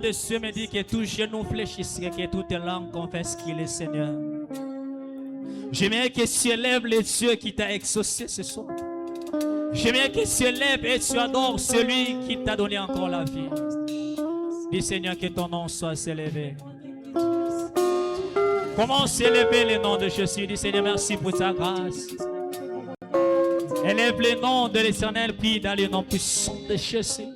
de Dieu me dit que tout genou fléchisserait, que toute langue confesse qu'il est Seigneur. J'aimerais que tu élèves les dieux qui t'a exaucé ce soir. J'aimerais que tu élèves et tu adores celui qui t'a donné encore la vie. Dis Seigneur que ton nom soit élevé. Comment s'élever le nom de Jésus? Dis Seigneur merci pour ta grâce. Élève le nom de l'Éternel, puis dans le nom puissant de Jésus.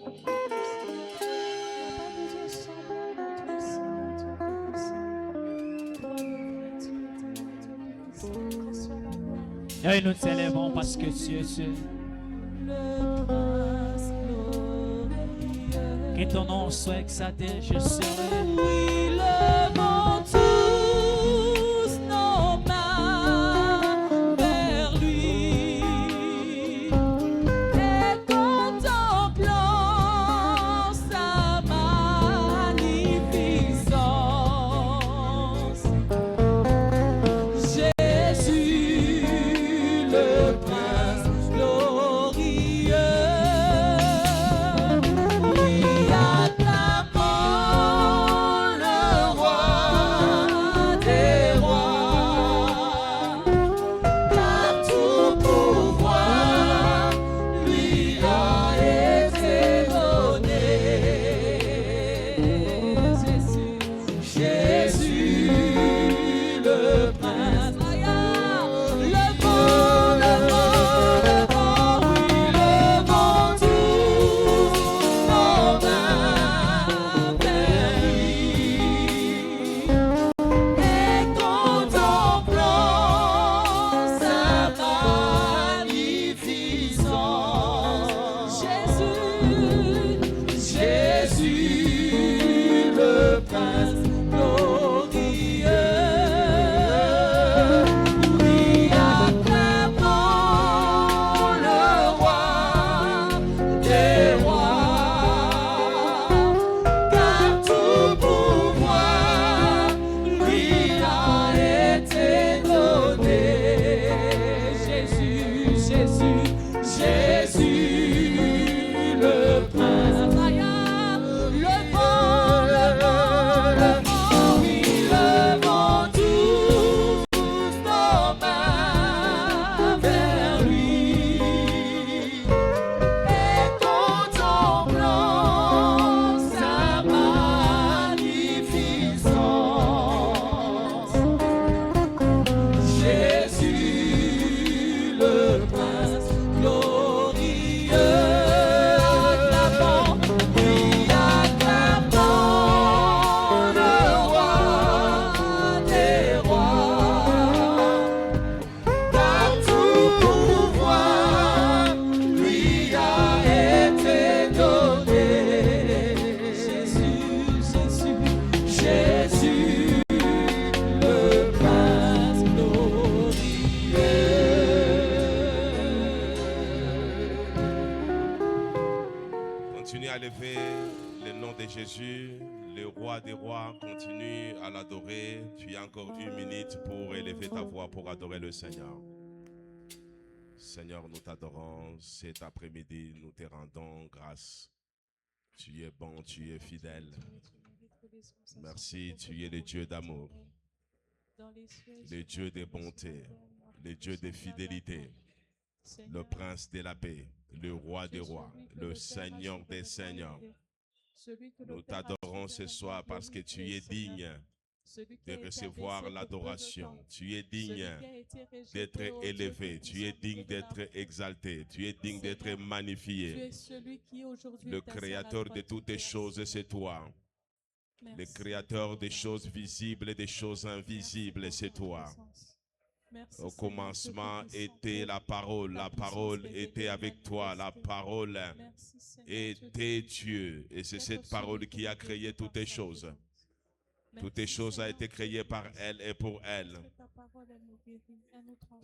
Et nous t'élèvons parce que tu es Dieu. Que ton nom soit exalté, je serai. Oui, levons tous nos mains vers lui et contemplons sa magnificence. Jésus, le Prince glorieux. Jésus, le roi des rois, continue à l'adorer. Tu as encore 1 minute pour élever ta voix pour adorer le Seigneur. Seigneur, nous t'adorons cet après-midi, nous te rendons grâce. Tu es bon, tu es fidèle. Merci, tu es le Dieu d'amour, le Dieu de bonté, le Dieu de fidélité, le prince de la paix, le roi des rois, le Seigneur des seigneurs. Nous t'adorons ce soir parce que tu es digne de recevoir l'adoration. Tu es digne d'être élevé. Tu es digne d'être exalté. Tu es digne d'être magnifié. Le créateur de toutes les choses, c'est toi. Le créateur des choses visibles et des choses invisibles, c'est toi. Au commencement était la parole était avec toi, la parole était Dieu. Et c'est cette parole qui a créé toutes les choses. Toutes les choses ont été créées par elle et pour elle.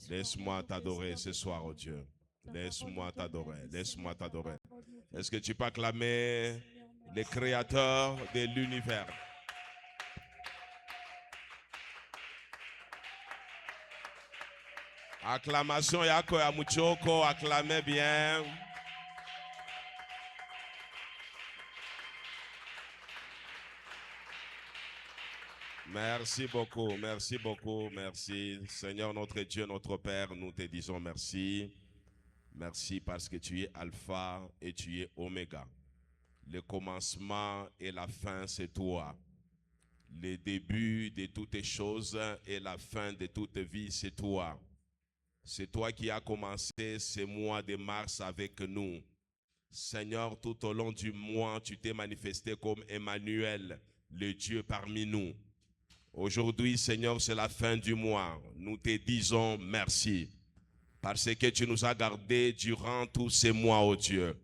Laisse-moi t'adorer ce soir, oh Dieu. Laisse-moi t'adorer, laisse-moi t'adorer. Est-ce que tu peux acclamer le créateur de l'univers? Acclamation yako ya muchoko, acclamez bien. « 」 « 」 « 」 « 」 « 」 « 」 « 」 « 」 « 」 « 」 « 」 « 」 « 」 « 」 « 」 « 」 « 」 « 」 « 」 « 」 « 」 « 」 « 」 « 」 « 」 « 」 « 」 « 」 « 」 « Merci beaucoup, merci beaucoup, merci. Seigneur notre Dieu, notre Père, nous te disons merci. Merci parce que tu es Alpha et tu es Oméga. Le commencement et la fin, c'est toi. Le début de toutes les choses et la fin de toute vie, c'est toi. C'est toi qui as commencé ce mois de mars avec nous. Seigneur, tout au long du mois, tu t'es manifesté comme Emmanuel, le Dieu parmi nous. Aujourd'hui, Seigneur, c'est la fin du mois. Nous te disons merci parce que tu nous as gardés durant tous ces mois, oh Dieu.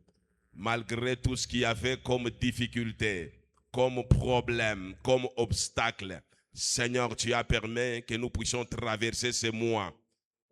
Malgré tout ce qu'il y avait comme difficulté, comme problème, comme obstacle, Seigneur, tu as permis que nous puissions traverser ces mois.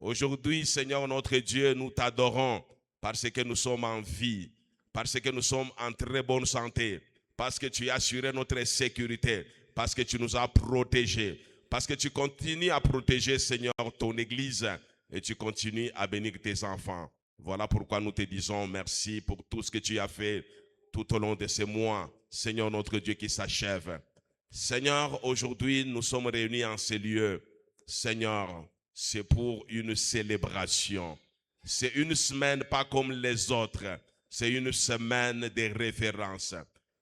Aujourd'hui, Seigneur notre Dieu, nous t'adorons parce que nous sommes en vie, parce que nous sommes en très bonne santé, parce que tu as assuré notre sécurité, parce que tu nous as protégés, parce que tu continues à protéger, Seigneur, ton Église et tu continues à bénir tes enfants. Voilà pourquoi nous te disons merci pour tout ce que tu as fait tout au long de ces mois, Seigneur notre Dieu qui s'achève. Seigneur, aujourd'hui, nous sommes réunis en ces lieux. Seigneur, c'est pour une célébration. C'est une semaine pas comme les autres. C'est une semaine de référence.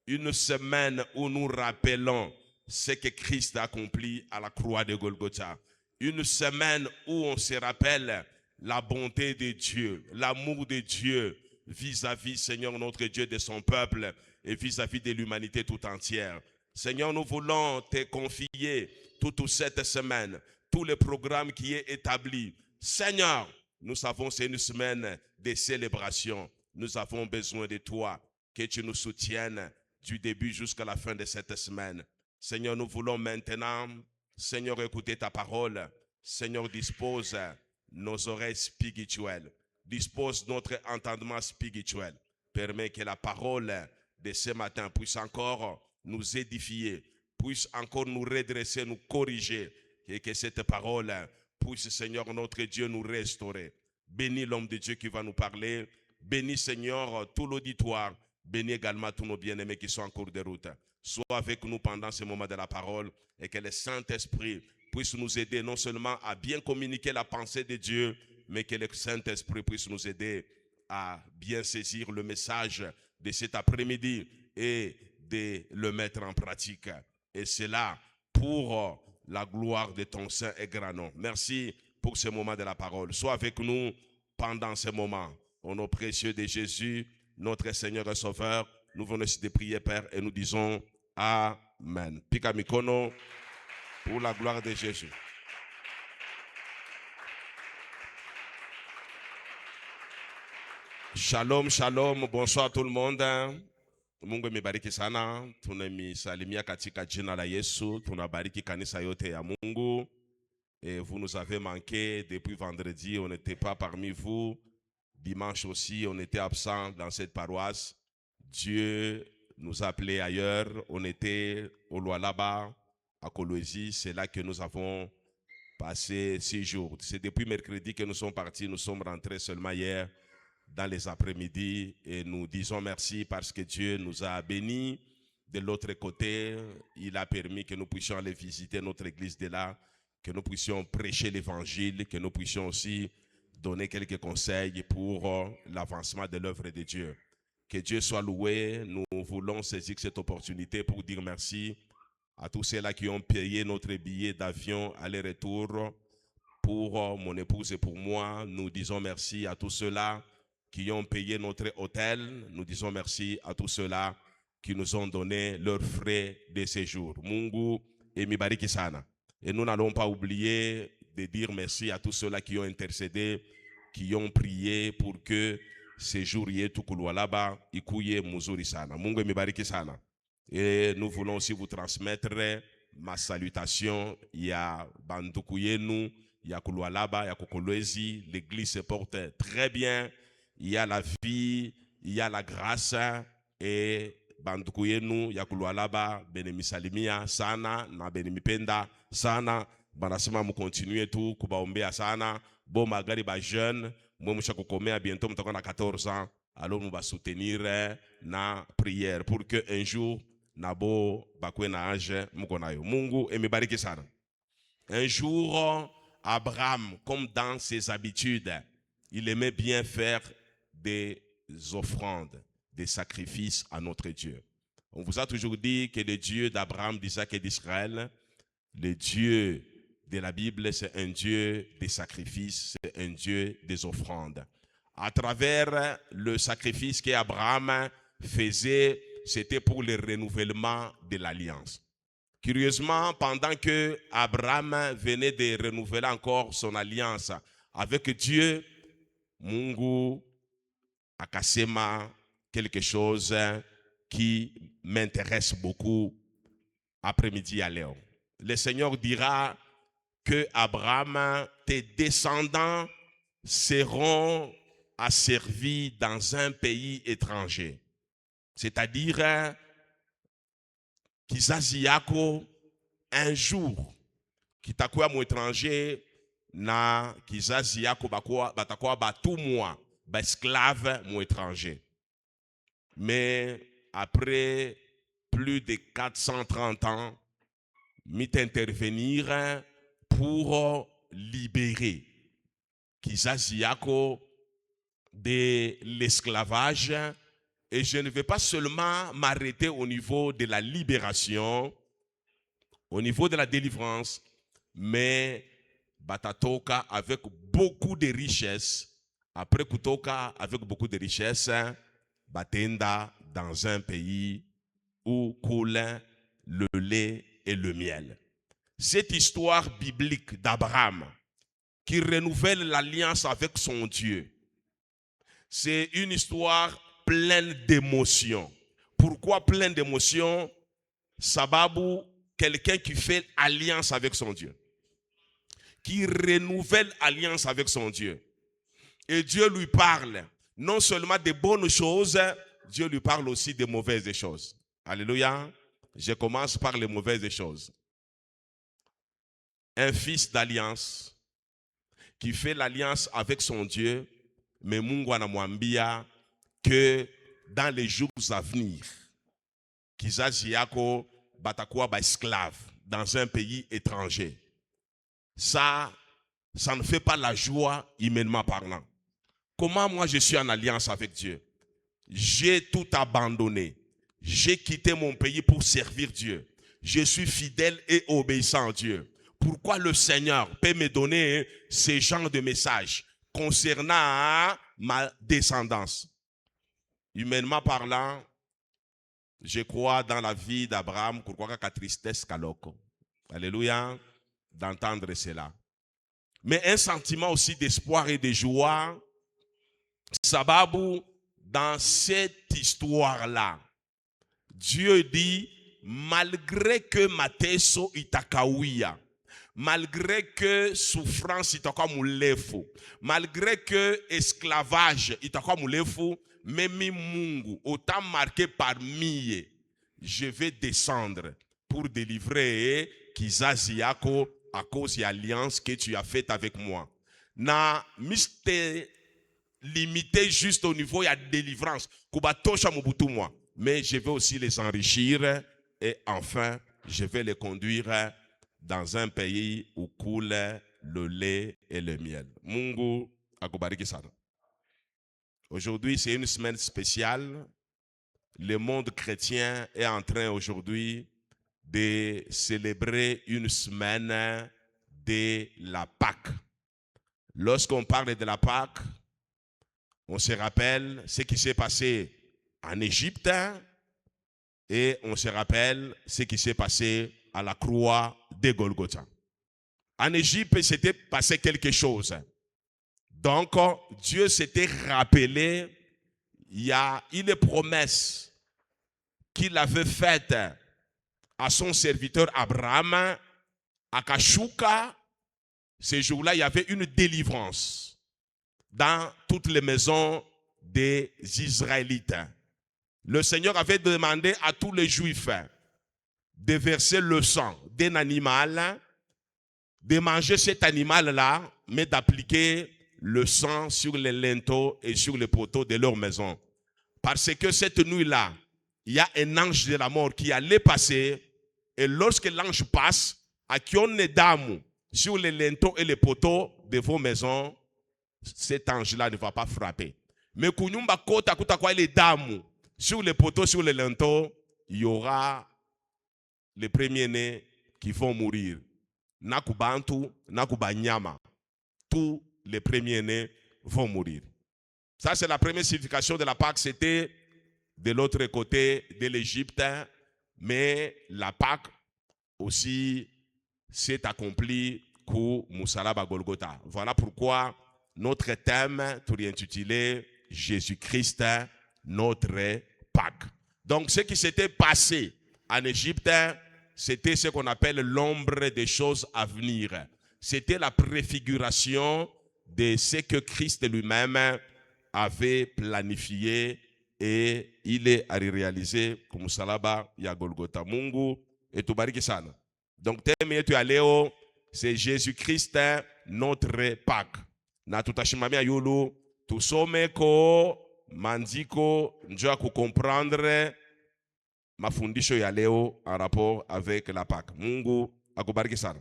Une semaine où nous rappelons ce que Christ a accompli à la croix de Golgotha. Une semaine où on se rappelle la bonté de Dieu, l'amour de Dieu vis-à-vis, Seigneur notre Dieu, de son peuple et vis-à-vis de l'humanité tout entière. Seigneur, nous voulons te confier toute cette semaine, tout le programme qui est établi. Seigneur, nous savons que c'est une semaine de célébration. Nous avons besoin de toi, que tu nous soutiennes du début jusqu'à la fin de cette semaine. Seigneur, nous voulons maintenant, Seigneur, écouter ta parole. Seigneur, dispose nos oreilles spirituelles. Dispose notre entendement spirituel. Permets que la parole de ce matin puisse encore nous édifier, puisse encore nous redresser, nous corriger, et que cette parole puisse, Seigneur notre Dieu, nous restaurer. Bénis l'homme de Dieu qui va nous parler. Bénis, Seigneur, tout l'auditoire. Bénis également tous nos bien-aimés qui sont en cours de route. Sois avec nous pendant ce moment de la parole et que le Saint-Esprit puisse nous aider non seulement à bien communiquer la pensée de Dieu, mais que le Saint-Esprit puisse nous aider à bien saisir le message de cet après-midi et de le mettre en pratique. Et c'est là pour la gloire de ton Saint et grand nom. Merci pour ce moment de la parole. Sois avec nous pendant ce moment. Au nom précieux de Jésus, notre Seigneur et Sauveur, nous venons ici de prier, Père, et nous disons Amen. Pika mikono pour la gloire de Jésus. Shalom, shalom, bonsoir tout le monde. Mungu amebariki sana. Tunamisalimia katika jina la Yesu. Tunabariki kanisa yote ya Mungu. Et vous nous avez manqué depuis vendredi, on n'était pas parmi vous. Dimanche aussi, on était absent dans cette paroisse. Dieu nous a appelés ailleurs. On était au Lualaba, à Kolwezi. C'est là que nous avons passé 6 jours. C'est depuis mercredi que nous sommes partis. Nous sommes rentrés seulement hier dans les après-midi. Et nous disons merci parce que Dieu nous a bénis. De l'autre côté, il a permis que nous puissions aller visiter notre église de là, que nous puissions prêcher l'évangile, que nous puissions aussi donner quelques conseils pour l'avancement de l'œuvre de Dieu. Que Dieu soit loué. Nous voulons saisir cette opportunité pour dire merci à tous ceux-là qui ont payé notre billet d'avion aller-retour pour mon épouse et pour moi. Nous disons merci à tous ceux-là qui ont payé notre hôtel. Nous disons merci à tous ceux-là qui nous ont donné leurs frais de séjour. Mungu emibariki sana. Et nous n'allons pas oublier de dire merci à tous ceux-là qui ont intercédé, qui ont prié pour que séjour yetu Lualaba ikuye muzuri sana. Mungu emibariki sana. Et nous voulons aussi vous transmettre ma salutation. Ya banduku yenu, ya Lualaba, ya Kolwezi. L'église se porte très bien. Il y a la vie, il y a la grâce. Et banduku yenu, ya Lualaba, benemisalimia sana, na benemipenda sana. Banasema mu continue tout, kubaombea sana. Bon magari ba jeune, moi moucha kukomea bientôt mutakuwa na 14 ans. Alors nous va soutenir na prière pour que un jour nabo bakwe na age mukonayo. Mungu emebariki sana. Un jour, Abraham, comme dans ses habitudes, il aimait bien faire des offrandes, des sacrifices à notre Dieu. On vous a toujours dit que le Dieu d'Abraham, d'Isaac et d'Israël, le Dieu de la Bible, c'est un Dieu des sacrifices, c'est un Dieu des offrandes. À travers le sacrifice qu'Abraham faisait, c'était pour le renouvellement de l'alliance. Curieusement, pendant que Abraham venait de renouveler encore son alliance avec Dieu, Mungu akasema quelque chose qui m'intéresse beaucoup après-midi à l'heure. Le Seigneur dira que Abraham, tes descendants seront asservis dans un pays étranger. C'est-à-dire kizazi yako un jour kitakuwa mu étranger na kizazi yako batakuwa batumwa ba esclave mu étranger. Mais après plus de 430 ans, mit intervenir pour libérer kizazi yako de l'esclavage. Et je ne vais pas seulement m'arrêter au niveau de la libération, au niveau de la délivrance, mais batatoka avec beaucoup de richesses. Après kutoka avec beaucoup de richesses, batenda dans un pays où coule le lait et le miel. Cette histoire biblique d'Abraham qui renouvelle l'alliance avec son Dieu, c'est une histoire pleine d'émotions. Pourquoi pleine d'émotions? Sababu, quelqu'un qui fait alliance avec son Dieu, qui renouvelle alliance avec son Dieu. Et Dieu lui parle non seulement des bonnes choses, Dieu lui parle aussi des mauvaises choses. Alléluia. Je commence par les mauvaises choses. Un fils d'alliance qui fait l'alliance avec son Dieu, mais Mungu anamwambia que dans les jours à venir, kizazi yako batakuwa ba esclave dans un pays étranger. Ça ne fait pas la joie humainement parlant. Comment moi je suis en alliance avec Dieu? J'ai tout abandonné. J'ai quitté mon pays pour servir Dieu. Je suis fidèle et obéissant à Dieu. Pourquoi le Seigneur peut me donner ce genre de message concernant ma descendance? Humainement parlant, je crois dans la vie d'Abraham, pourquoi qu'à tristesse kaloko. Alléluia, d'entendre cela. Mais un sentiment aussi d'espoir et de joie, sababu, dans cette histoire-là, Dieu dit, malgré que mateso itakawia, malgré que souffrance itakuwa mulefu, malgré que esclavage itakuwa mulefu, même Mungu, autant marqué par mille, je vais descendre pour délivrer kizazi yako à cause de l'alliance que tu as faite avec moi. Na miste limité juste au niveau de la délivrance, kubatosha mubutu moi, mais je vais aussi les enrichir et enfin je vais les conduire dans un pays où coule le lait et le miel. Mungu akubariki sana. Aujourd'hui, c'est une semaine spéciale. Le monde chrétien est en train aujourd'hui de célébrer une semaine de la Pâque. Lorsqu'on parle de la Pâque, on se rappelle ce qui s'est passé en Égypte et on se rappelle ce qui s'est passé à la croix de Golgotha. En Égypte, il s'était passé quelque chose. Donc, Dieu s'était rappelé, il y a une promesse qu'il avait faite à son serviteur Abraham, à Kashuka. Ce jour-là, il y avait une délivrance dans toutes les maisons des Israélites. Le Seigneur avait demandé à tous les Juifs de verser le sang d'un animal, de manger cet animal-là, mais d'appliquer le sang sur les linteaux et sur les poteaux de leur maison. Parce que cette nuit-là, il y a un ange de la mort qui allait passer. Et lorsque l'ange passe, à qui on est dames sur les linteaux et les poteaux de vos maisons, cet ange-là ne va pas frapper. Mais quand les dames sur les poteaux, sur les linteaux, il y aura les premiers-nés qui vont mourir. Nakubantu, Nakubanyama. Tous les premiers-nés vont mourir. Ça, c'est la première signification de la Pâque. C'était de l'autre côté de l'Égypte. Mais la Pâque aussi s'est accomplie pour Moussalaba Golgotha. Voilà pourquoi notre thème est intitulé Jésus-Christ, notre Pâque. Donc, ce qui s'était passé en Égypte, c'était ce qu'on appelle l'ombre des choses à venir. C'était la préfiguration de ce que Christ lui-même avait planifié et il est à réaliser comme Salaba ya Golgotha. Mungu et tubariki sana. Donc thème yetu ya leo c'est Jésus-Christ notre Pâque. Na tutashimamia yulu tusome ko mandiko njoo comprendre mafundisho ya leo en rapport avec la Pâque. Mungu akubariki sana.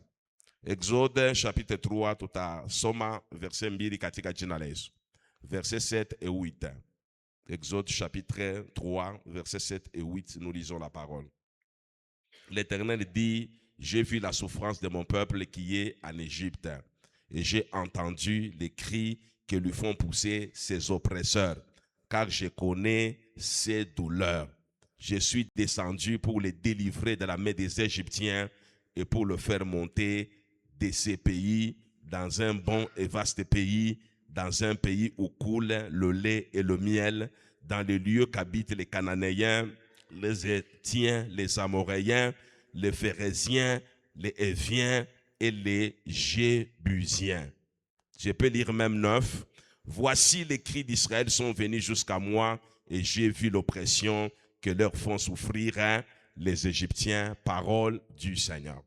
Exode chapitre 3 tutasoma verset 2 katika jina la Yesu. Verset 7 et 8. Exode chapitre 3 verset 7 et 8, nous lisons la parole. L'Éternel dit: j'ai vu la souffrance de mon peuple qui est en Égypte, et j'ai entendu les cris que lui font pousser ses oppresseurs, car je connais ses douleurs. Je suis descendu pour les délivrer de la main des Égyptiens et pour le faire monter de ces pays dans un bon et vaste pays, dans un pays où coule le lait et le miel, dans les lieux qu'habitent les Cananéens, les Hétiens, les Amoréens, les Phérésiens, les Héviens et les Jébusiens. Je peux lire même 9. Voici les cris d'Israël sont venus jusqu'à moi et j'ai vu l'oppression que leur font souffrir les Égyptiens. Parole du Seigneur.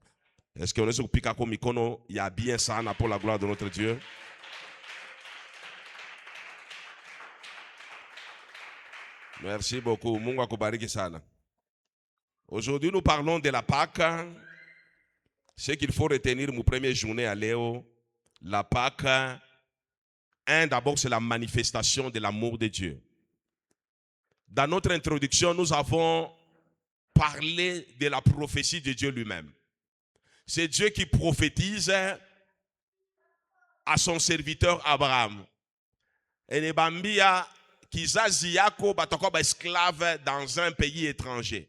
Est-ce qu'on est sur Pikako Mikono? Il y a bien ça pour la gloire de notre Dieu. Merci beaucoup. Mungu akubariki sana. Aujourd'hui, nous parlons de la Pâque. Ce qu'il faut retenir, mon première journée à Léo, la Pâque, d'abord, c'est la manifestation de l'amour de Dieu. Dans notre introduction, nous avons parlé de la prophétie de Dieu lui-même. C'est Dieu qui prophétise à son serviteur Abraham. Et les Bambia kizazi yako batako ba esclave dans un pays étranger.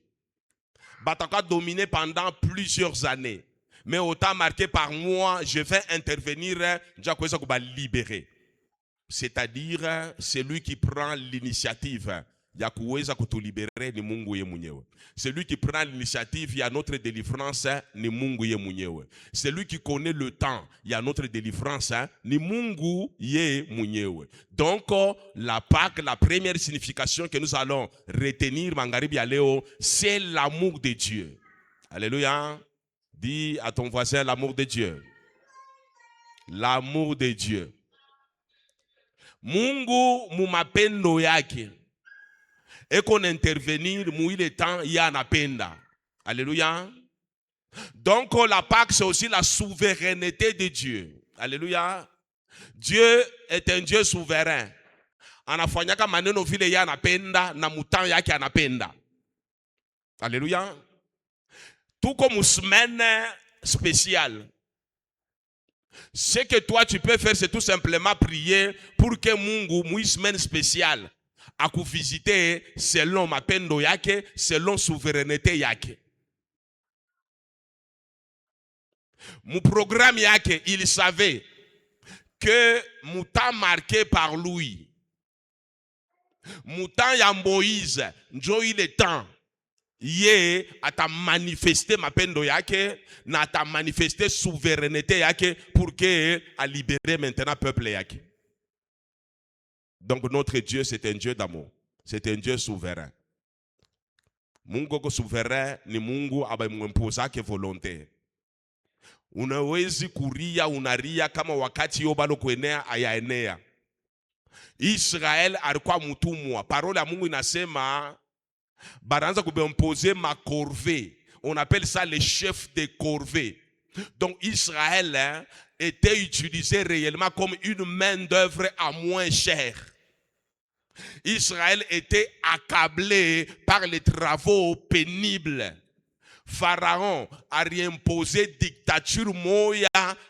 Batako dominé pendant plusieurs années. Mais autant marqué par moi, je vais intervenir, je vais libérer. C'est-à-dire, c'est lui qui prend l'initiative. C'est lui qui prend l'initiative, il y a notre délivrance, ni mungu ye munyewe. C'est lui qui connaît le temps, il y a notre délivrance, ni mungu ye munyewe. Donc, la Pâque, la première signification que nous allons retenir, Mangaribi Aléo, c'est l'amour de Dieu. Alléluia. Dis à ton voisin l'amour de Dieu. L'amour de Dieu. Mungu mumapendo yake. Et qu'on intervenir, mouille le temps, il y a un apenda. Alléluia. Donc la Pâque, c'est aussi la souveraineté de Dieu. Alléluia. Dieu est un Dieu souverain. Anafanyaka maneno vile ya anapenda na mutan yake anapenda. Alléluia. Tout comme une semaine spéciale. Ce que toi tu peux faire, c'est tout simplement prier pour que Mungu, une semaine spéciale, à vous visiter selon ma pendo yake, selon souveraineté yake. Mon programme yake, il savait que mon temps marqué par lui, mon temps ya Moïse, il est temps. Yé a ta manifesté ma pendo yake, na ta manifesté souveraineté yake pour que a libérer maintenant peuple yake. Donc notre Dieu c'est un Dieu d'amour, c'est un Dieu souverain. Mungu ko souverain ni Mungu abamwempoza ke volonté. Unawezi kuria unaria kama wakati yobalo kuenea ayaenea. Israel alikuwa mtumwa. Parole ya Mungu inasema Baranza imposer ma corvée. On appelle ça les chefs des corvées. Donc Israël était utilisé réellement comme une main d'œuvre à moins chère. Israël était accablé par les travaux pénibles. Pharaon a réimposé dictature moya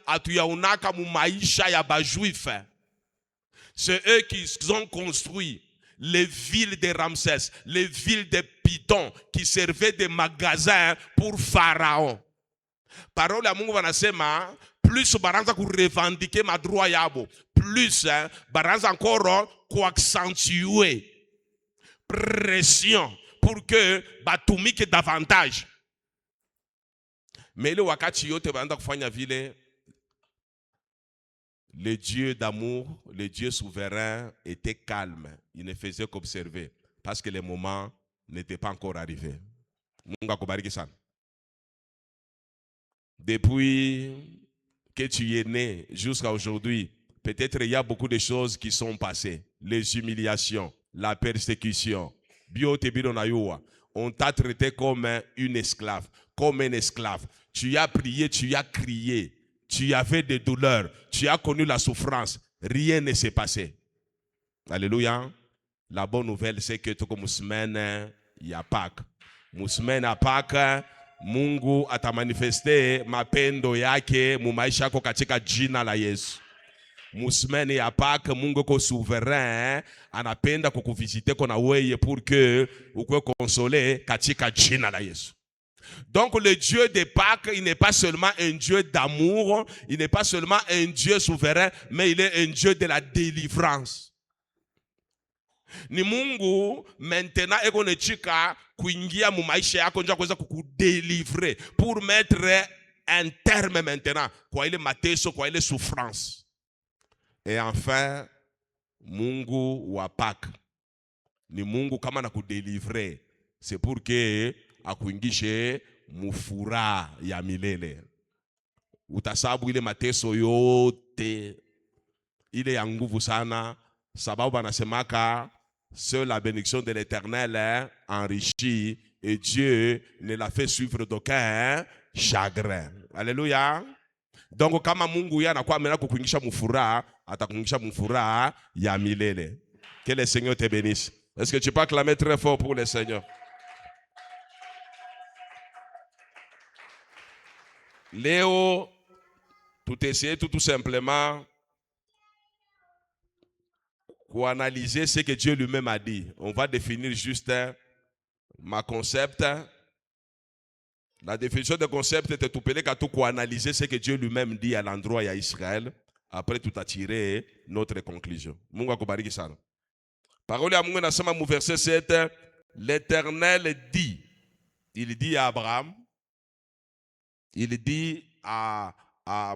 atuyaunaka mu maisha ya bajuif. C'est eux qui ont construit les villes de Ramsès, les villes de Python qui servaient de magasins pour Pharaon. Parole ya Mungu wanasema plus baranza ku revendiquer ma droit yabo, plus baranza encore ku accentuer pression pour que batumike davantage. Mais le wakati yote baranza kufanya vile, le Dieu d'amour, le Dieu souverain était calme. Il ne faisait qu'observer parce que les moments n'étaient pas encore arrivés. Mungu akubariki sana. Depuis que tu es né jusqu'à aujourd'hui, peut-être il y a beaucoup de choses qui sont passées. Les humiliations, la persécution. On t'a traité comme une esclave, comme un esclave. Tu as prié, tu as crié. Tu avais des douleurs, tu as connu la souffrance. Rien ne s'est passé. Alléluia. La bonne nouvelle, c'est que tout comme semaine, il y a Pâques. Musemaine à Pâques, Mungu atamanifeste mapendo yake mu maisha yako katika jina la Yesu. Musemaine ya Pâques, Mungu ko souverain, anapenda kukuvisite kona weye pour que ukwe consolé katika jina la Yesu. Donc le Dieu de Pâques, il n'est pas seulement un Dieu d'amour, il n'est pas seulement un Dieu souverain, mais il est un Dieu de la délivrance. Ni Mungu maintenant ekonechika kuingia mu maisha yako ndio kuweza kukudélivrer pour mettre un terme maintenant kwa ile mateso, kwa ile souffrance. Et enfin Mungu wa Pâques ni Mungu kama na kudélivrer, c'est pour que akuingishe mufura ya milele. Utasabu ile mateso yote ile ya nguvu sana, sababu banasemaka seule la bénédiction de l'Éternel enrichit et Dieu ne l'a fait suivre d'aucun chagrin. Alléluia. Donc kama Mungu ya anakuwa amena kukuingisha mufura, atakuingisha mufura ya milele. Que le Seigneur te bénisse. Est-ce que tu peux acclamer très fort pour le Seigneur? Léo, tout essayer tout simplement pour analyser ce que Dieu lui-même a dit. On va définir juste ma concept. La définition de concept était tout pelé qu'à tout pour analyser ce que Dieu lui-même dit à l'endroit à Israël. Après tout attirer notre conclusion. Mungu akubariki sana. Parole ya Mungu nasema mu verset 7, l'Éternel dit, il dit à Abraham, il dit à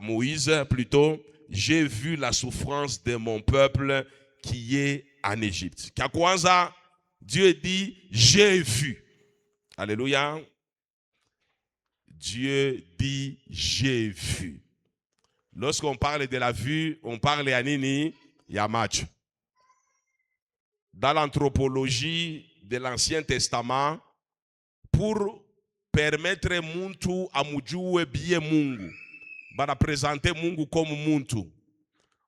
Moïse plutôt, j'ai vu la souffrance de mon peuple qui est en Égypte. Kakwanza, Dieu dit, j'ai vu. Alléluia. Dieu dit, j'ai vu. Lorsqu'on parle de la vue, on parle à nini, yamacho. Dans l'anthropologie de l'Ancien Testament, pour permettre muntu amujue bien Mungu, bana présenter Mungu comme muntu.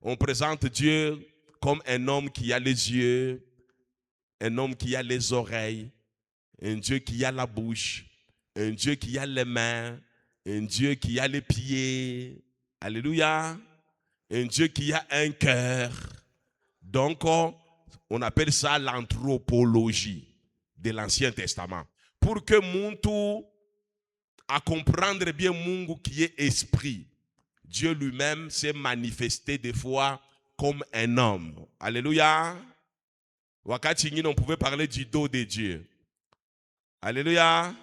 On présente Dieu comme un homme qui a les yeux, un homme qui a les oreilles, un Dieu qui a la bouche, un Dieu qui a les mains, un Dieu qui a les pieds. Alléluia. Un Dieu qui a un cœur. Donc, on appelle ça l'anthropologie de l'Ancien Testament. Pour que muntu à comprendre bien Mungu qui est esprit, Dieu lui-même s'est manifesté des fois comme un homme. Alléluia. Wakati on pouvait parler du dos de Dieu. Alléluia.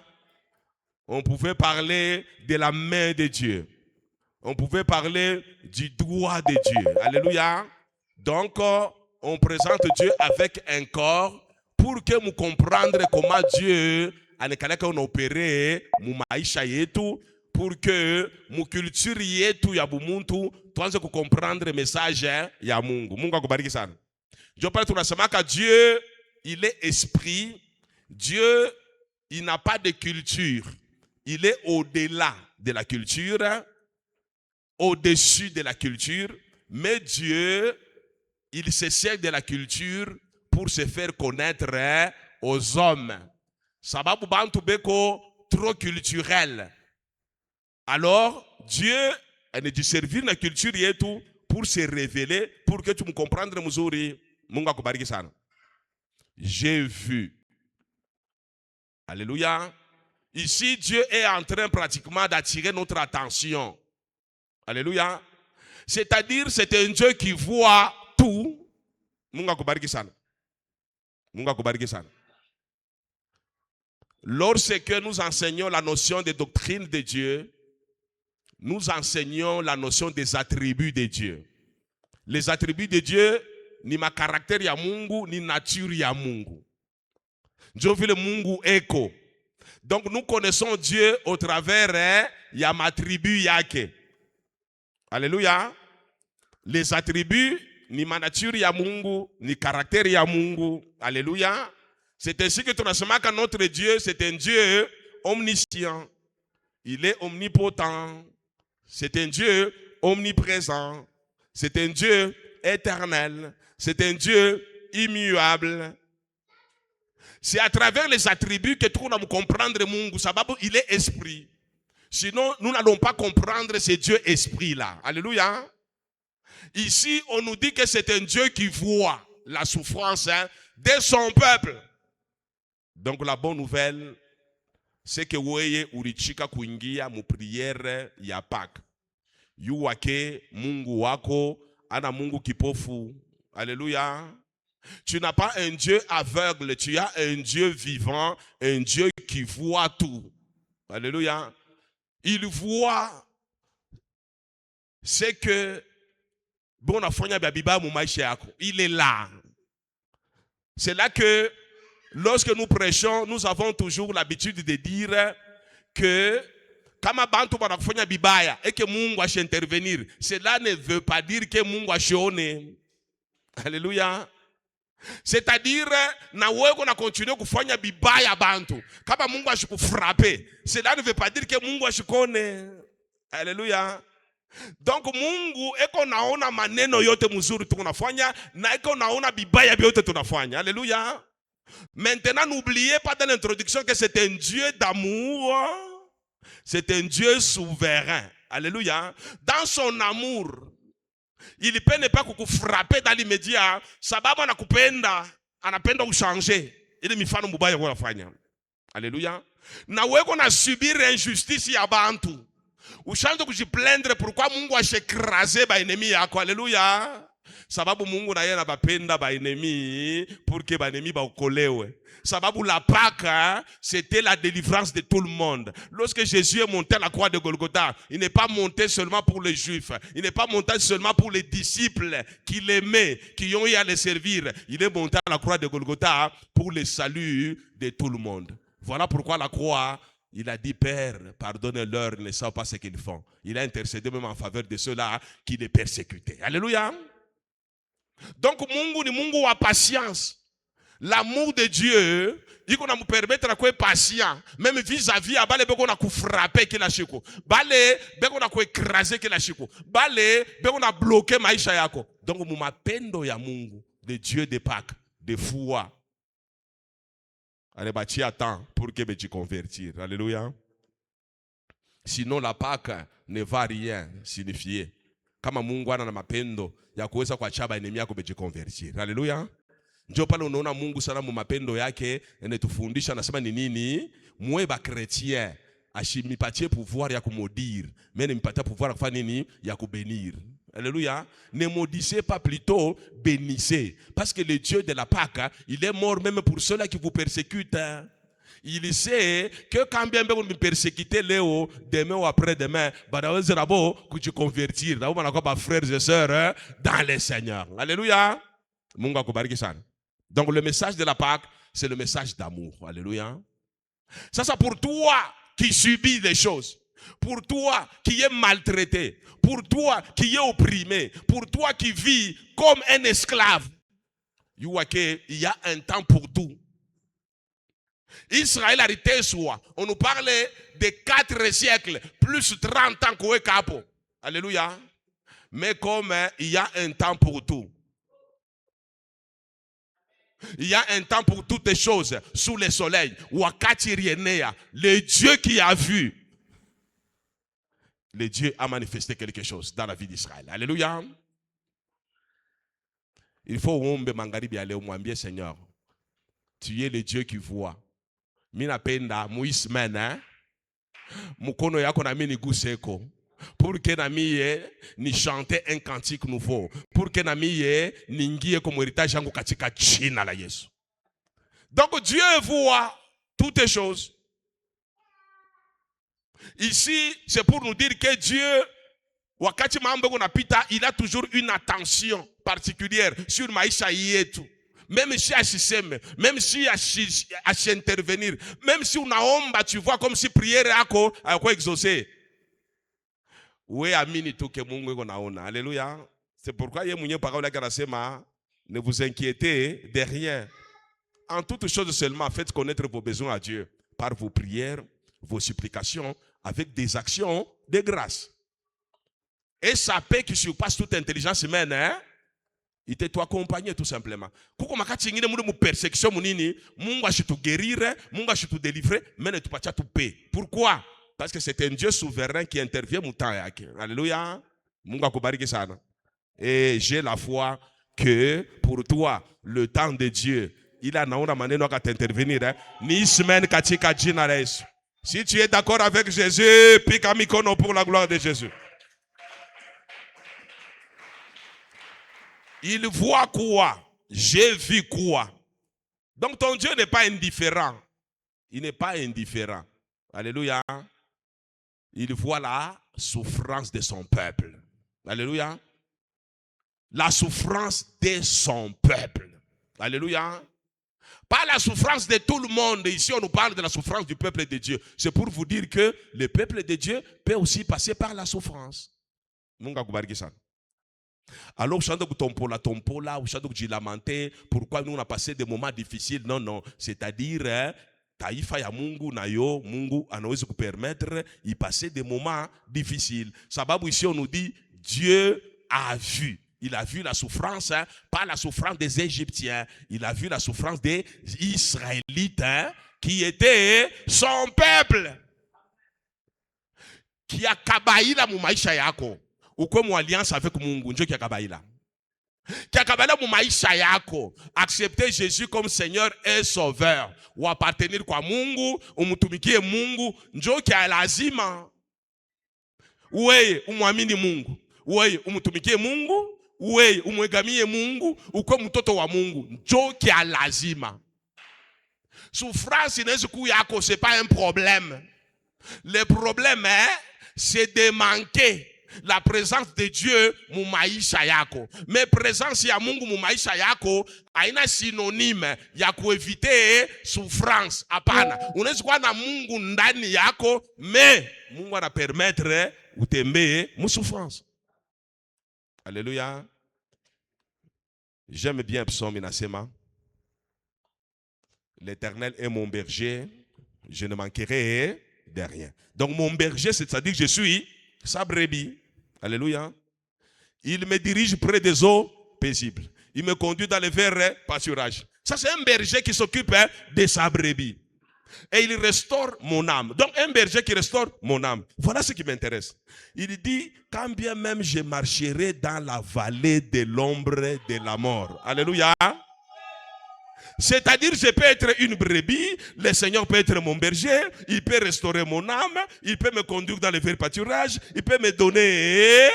On pouvait parler de la main de Dieu. On pouvait parler du doigt de Dieu. Alléluia. Donc, on présente Dieu avec un corps pour que nous comprenions comment Dieu a opéré mu maisha yetu, pour que mu culture yetu ya bumuntu tuanze comprendre message ya Mungu. Mungu akubariki sana. Je parle tunasema que Dieu, il est esprit. Dieu il n'a pas de culture. Il est au-delà de la culture, au-dessus de la culture. Mais Dieu, il se sert de la culture pour se faire connaître aux hommes. Sababu bantu beko trop culturel. Alors, Dieu a dû servir la culture yetu pour se révéler, pour que tu me comprennes, muzuri. Mungu akubariki sana. J'ai vu. Alléluia. Ici, Dieu est en train pratiquement d'attirer notre attention. Alléluia. C'est-à-dire, c'est un Dieu qui voit tout. Mungu akubariki sana. Mungu akubariki sana. Lorsque nous enseignons la notion de doctrine de Dieu, nous enseignons la notion des attributs de Dieu. Les attributs de Dieu, ni ma caractère ya Mungu, ni nature ya Mungu. Dieu veut le Mungu eko. Donc nous connaissons Dieu au travers ya m'attribut yake. Alléluia. Les attributs, ni ma nature ya Mungu, ni caractère ya Mungu. Alléluia. C'est ainsi que que notre Dieu, c'est un Dieu omniscient. Il est omnipotent. C'est un Dieu omniprésent. C'est un Dieu éternel. C'est un Dieu immuable. C'est à travers les attributs que nous allons comprendre Mungu. Sababu, il est esprit. Sinon, nous n'allons pas comprendre ce Dieu esprit-là. Alléluia. Ici, on nous dit que c'est un Dieu qui voit la souffrance de son peuple. Donc la bonne nouvelle, c'est que weye ulichika kuingia mu priere ya Pâques. Yuwake Mungu wako ana Mungu kipofu. Alléluia. Tu n'as pas un Dieu aveugle, tu as un Dieu vivant, un Dieu qui voit tout. Alléluia. Il voit ce que bon afanya biba mu maisha yako. Il est là. C'est là que lorsque nous prêchons, nous avons toujours l'habitude de dire que kama bantu banafanya bibaya et que Mungu ache intervenir, cela ne veut pas dire que Mungu achione. Alléluia. C'est-à-dire na wewe na continuer kufanya bibaya bantu. Kama Mungu ashikufrape, cela ne veut pas dire que Mungu ashikone. Alléluia. Donc Mungu eko naona maneno yote mzuri tunafanya na eko naona bibaya byote tunafanya. Alléluia. Maintenant, n'oubliez pas dans l'introduction que c'est un Dieu d'amour. C'est un Dieu souverain. Alléluia. Dans son amour, il peut ne pas vous frapper dans l'immédiat. Sababu anakupenda, anapenda uchanger. Il est mifano mubaya kwa fanya. Alléluia. Na weko na subir injustice ya bantu. Uchange kujiplaindre pourquoi Mungu a écrasé ba ennemi yako. Alléluia. Sababu Mungu na yeye anabapenda ba ennemi pour que ba ennemi ba okolewe. Sababu la Pâques, c'était la délivrance de tout le monde. Lorsque Jésus est monté à la croix de Golgotha, il n'est pas monté seulement pour les Juifs. Il n'est pas monté seulement pour les disciples qui l'aimaient, qui ont eu à les servir. Il est monté à la croix de Golgotha pour le salut de tout le monde. Voilà pourquoi la croix, il a dit, Père, pardonne-leur, ils ne savent pas ce qu'ils font. Il a intercédé même en faveur de ceux-là qui les persécutaient. Alléluia. Donc, Mungu ni Mungu wa patience. L'amour de Dieu, il va nous permettre d'être patient, même vis-à-vis à bale beko na kufraper kila shiko. Bale beko na kuekraser kila shiko. Bale beko na bloquer maisha yako. Donc mu mapendo ya Mungu, de Dieu de Pâques, de foi. Allez bâtir à temps pour que tu convertir. Alléluia. Sinon la Pâques ne va rien signifier. Kama Mungu ana na mapendo ya kuweza kuacha enemy yako bejikonvertir. Alléluia. Ndio pale unaona Mungu sana mu mapendo yake anatufundisha, anasema ni nini? Mwe ba chrétien ashimipatie pouvoir ya kumodire, mais ne mipatie pouvoir ya kufanya nini? Ya kubénir. Alléluia. Ne maudissez pas, plutôt bénissez, parce que le Dieu de la Pâques, il est mort même pour ceux-là qui vous persécutent. Il sait que quand bien vous me persécutez Léo, demain ou après-demain, vous allez vous convertir. Vous allez frères et sœurs dans le Seigneur. Alléluia. Mungu akubariki sana. Donc le message de la Pâques, c'est le message d'amour. Alléluia. Ça c'est pour toi qui subis des choses. Pour toi qui es maltraité. Pour toi qui es opprimé. Pour toi qui vis comme un esclave. Il y a un temps pour tout. Israël a été soi. On nous parle de 4 siècles, plus 30 ans qu'on est capo. Alléluia. Mais comme il y a un temps pour tout. Il y a un temps pour toutes les choses sous le soleil. Wakati rienea, le Dieu qui a vu, le Dieu a manifesté quelque chose dans la vie d'Israël. Alléluia. Il faut ombe mangaribi aller mwambie Seigneur, tu es le Dieu qui voit. Mina penda muismen hein. Mukono yako na mini guseko. Pour que namiye ni chante un cantique nouveau. Pour que namiye ni ngie comme héritage yangu katika jina la Yesu. Donc Dieu voit toutes les choses. Ici, c'est pour nous dire que Dieu, wakati mambo kunapita, il a toujours une attention particulière sur maisha yetu. Même si asiseme, même si intervenir, même si unaomba, tu vois comme si prière yako ayako exaucé. Oui, amini tu ke Mungu iko naona. Alléluia. C'est pourquoi yeye mwenyewe parole yake anasema, ne vous inquiétez de rien. En toutes choses seulement, faites connaître vos besoins à Dieu par vos prières, vos supplications, avec des actions de grâce. Et sa paix qui surpasse toute intelligence humaine, hein? Il te accompagner tout simplement. Kuko makati ngine mu persecution munini, Mungu ashitu guérir, Mungu ashitu délivrer, mais ne tu pas tu paix. Pourquoi? Parce que c'est un Dieu souverain qui intervient mu temps yake. Alléluia. Mungu akubariki sana. Et j'ai la foi que pour toi, le temps de Dieu, il a naona maneno akatintervenir, ni semaine katika jina la Yesu. Si tu es d'accord avec Jésus, pika mikono pour la gloire de Jésus. Il voit quoi? J'ai vu quoi? Donc ton Dieu n'est pas indifférent. Il n'est pas indifférent. Alléluia. Il voit la souffrance de son peuple. Alléluia. La souffrance de son peuple. Alléluia. Pas la souffrance de tout le monde. Ici, on nous parle de la souffrance du peuple de Dieu. C'est pour vous dire que le peuple de Dieu peut aussi passer par la souffrance. Munga kubariki sana. Alors, vous chantez tompola, vous chantez lamenter. Pourquoi nous on a passé des moments difficiles? Non, non. C'est-à-dire, taifa ya Mungu na yo, Mungu anaweza vous permettre y passer des moments difficiles. Sababu ici on nous dit, Dieu a vu. Il a vu la souffrance, hein, pas la souffrance des Égyptiens. Il a vu la souffrance des Israélites, hein, qui étaient son peuple. Qui a kabaïla mu maisha yako. Ou comme alliance avec Mungu, Dieu qui a kabaïla. Qui a kabaïla mu maisha yako. Accepter Jésus comme Seigneur et Sauveur. Ou appartenir kwa Mungu, ou mutumikie Mungu, Dieu qui a lazima. Uwe umwamini Mungu. Uwe umutumikie Mungu. Uwe umwegamie Mungu. Uko mtoto wa Mungu. Dieu qui a lazima. Souffrance inaweza kuwa yako, c'est pas un problème. Le problème, hein, c'est de manquer la présence de Dieu mu maisha yako. Mais présence ya Mungu mu maisha yako haina synonyme ya kueviter souffrance. Hapana. Unaweza kuwa na Mungu ndani yako, mais Mungu ana permettre utembee mu souffrance. Alléluia. J'aime bien psaume inasema, l'Éternel est mon berger, je ne manquerai de rien. Donc mon berger, c'est-à-dire que je suis sa brebis. Alléluia. Il me dirige près des eaux paisibles. Il me conduit dans les verts pâturages. Ça, c'est un berger qui s'occupe de sa brebis. Et il restaure mon âme. Donc un berger qui restaure mon âme. Voilà ce qui m'intéresse. Il dit, quand bien même je marcherai dans la vallée de l'ombre de la mort. Alléluia. C'est-à-dire, je peux être une brebis, le Seigneur peut être mon berger, il peut restaurer mon âme, il peut me conduire dans les verts pâturages, il peut me donner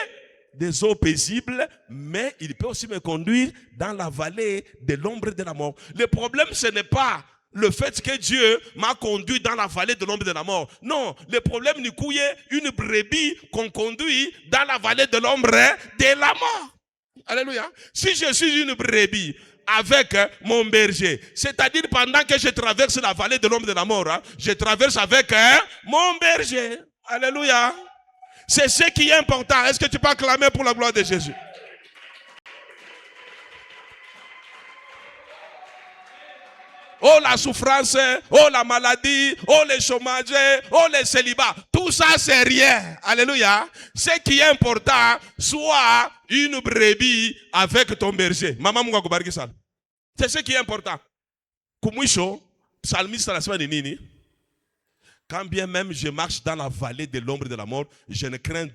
des eaux paisibles, mais il peut aussi me conduire dans la vallée de l'ombre de la mort. Le problème, ce n'est pas le fait que Dieu m'a conduit dans la vallée de l'ombre de la mort. Non, le problème, c'est qu'il y a une brebis qu'on conduit dans la vallée de l'ombre de la mort. Alléluia. Si je suis une brebis avec mon berger, c'est-à-dire pendant que je traverse la vallée de l'ombre de la mort, je traverse avec mon berger. Alléluia. C'est ce qui est important. Est-ce que tu peux acclamer pour la gloire de Jésus? oh la souffrance, oh la maladie, oh le chômage, oh le célibat. Tout ça, c'est rien. Alléluia. Ce qui est important, soit une brebis avec ton berger. Maman Munga kubariki sana. C'est ce qui est important. Kumwisho, psalmiste la semaine de Nini. Quand bien même je marche dans la vallée de l'ombre de la mort, je ne crains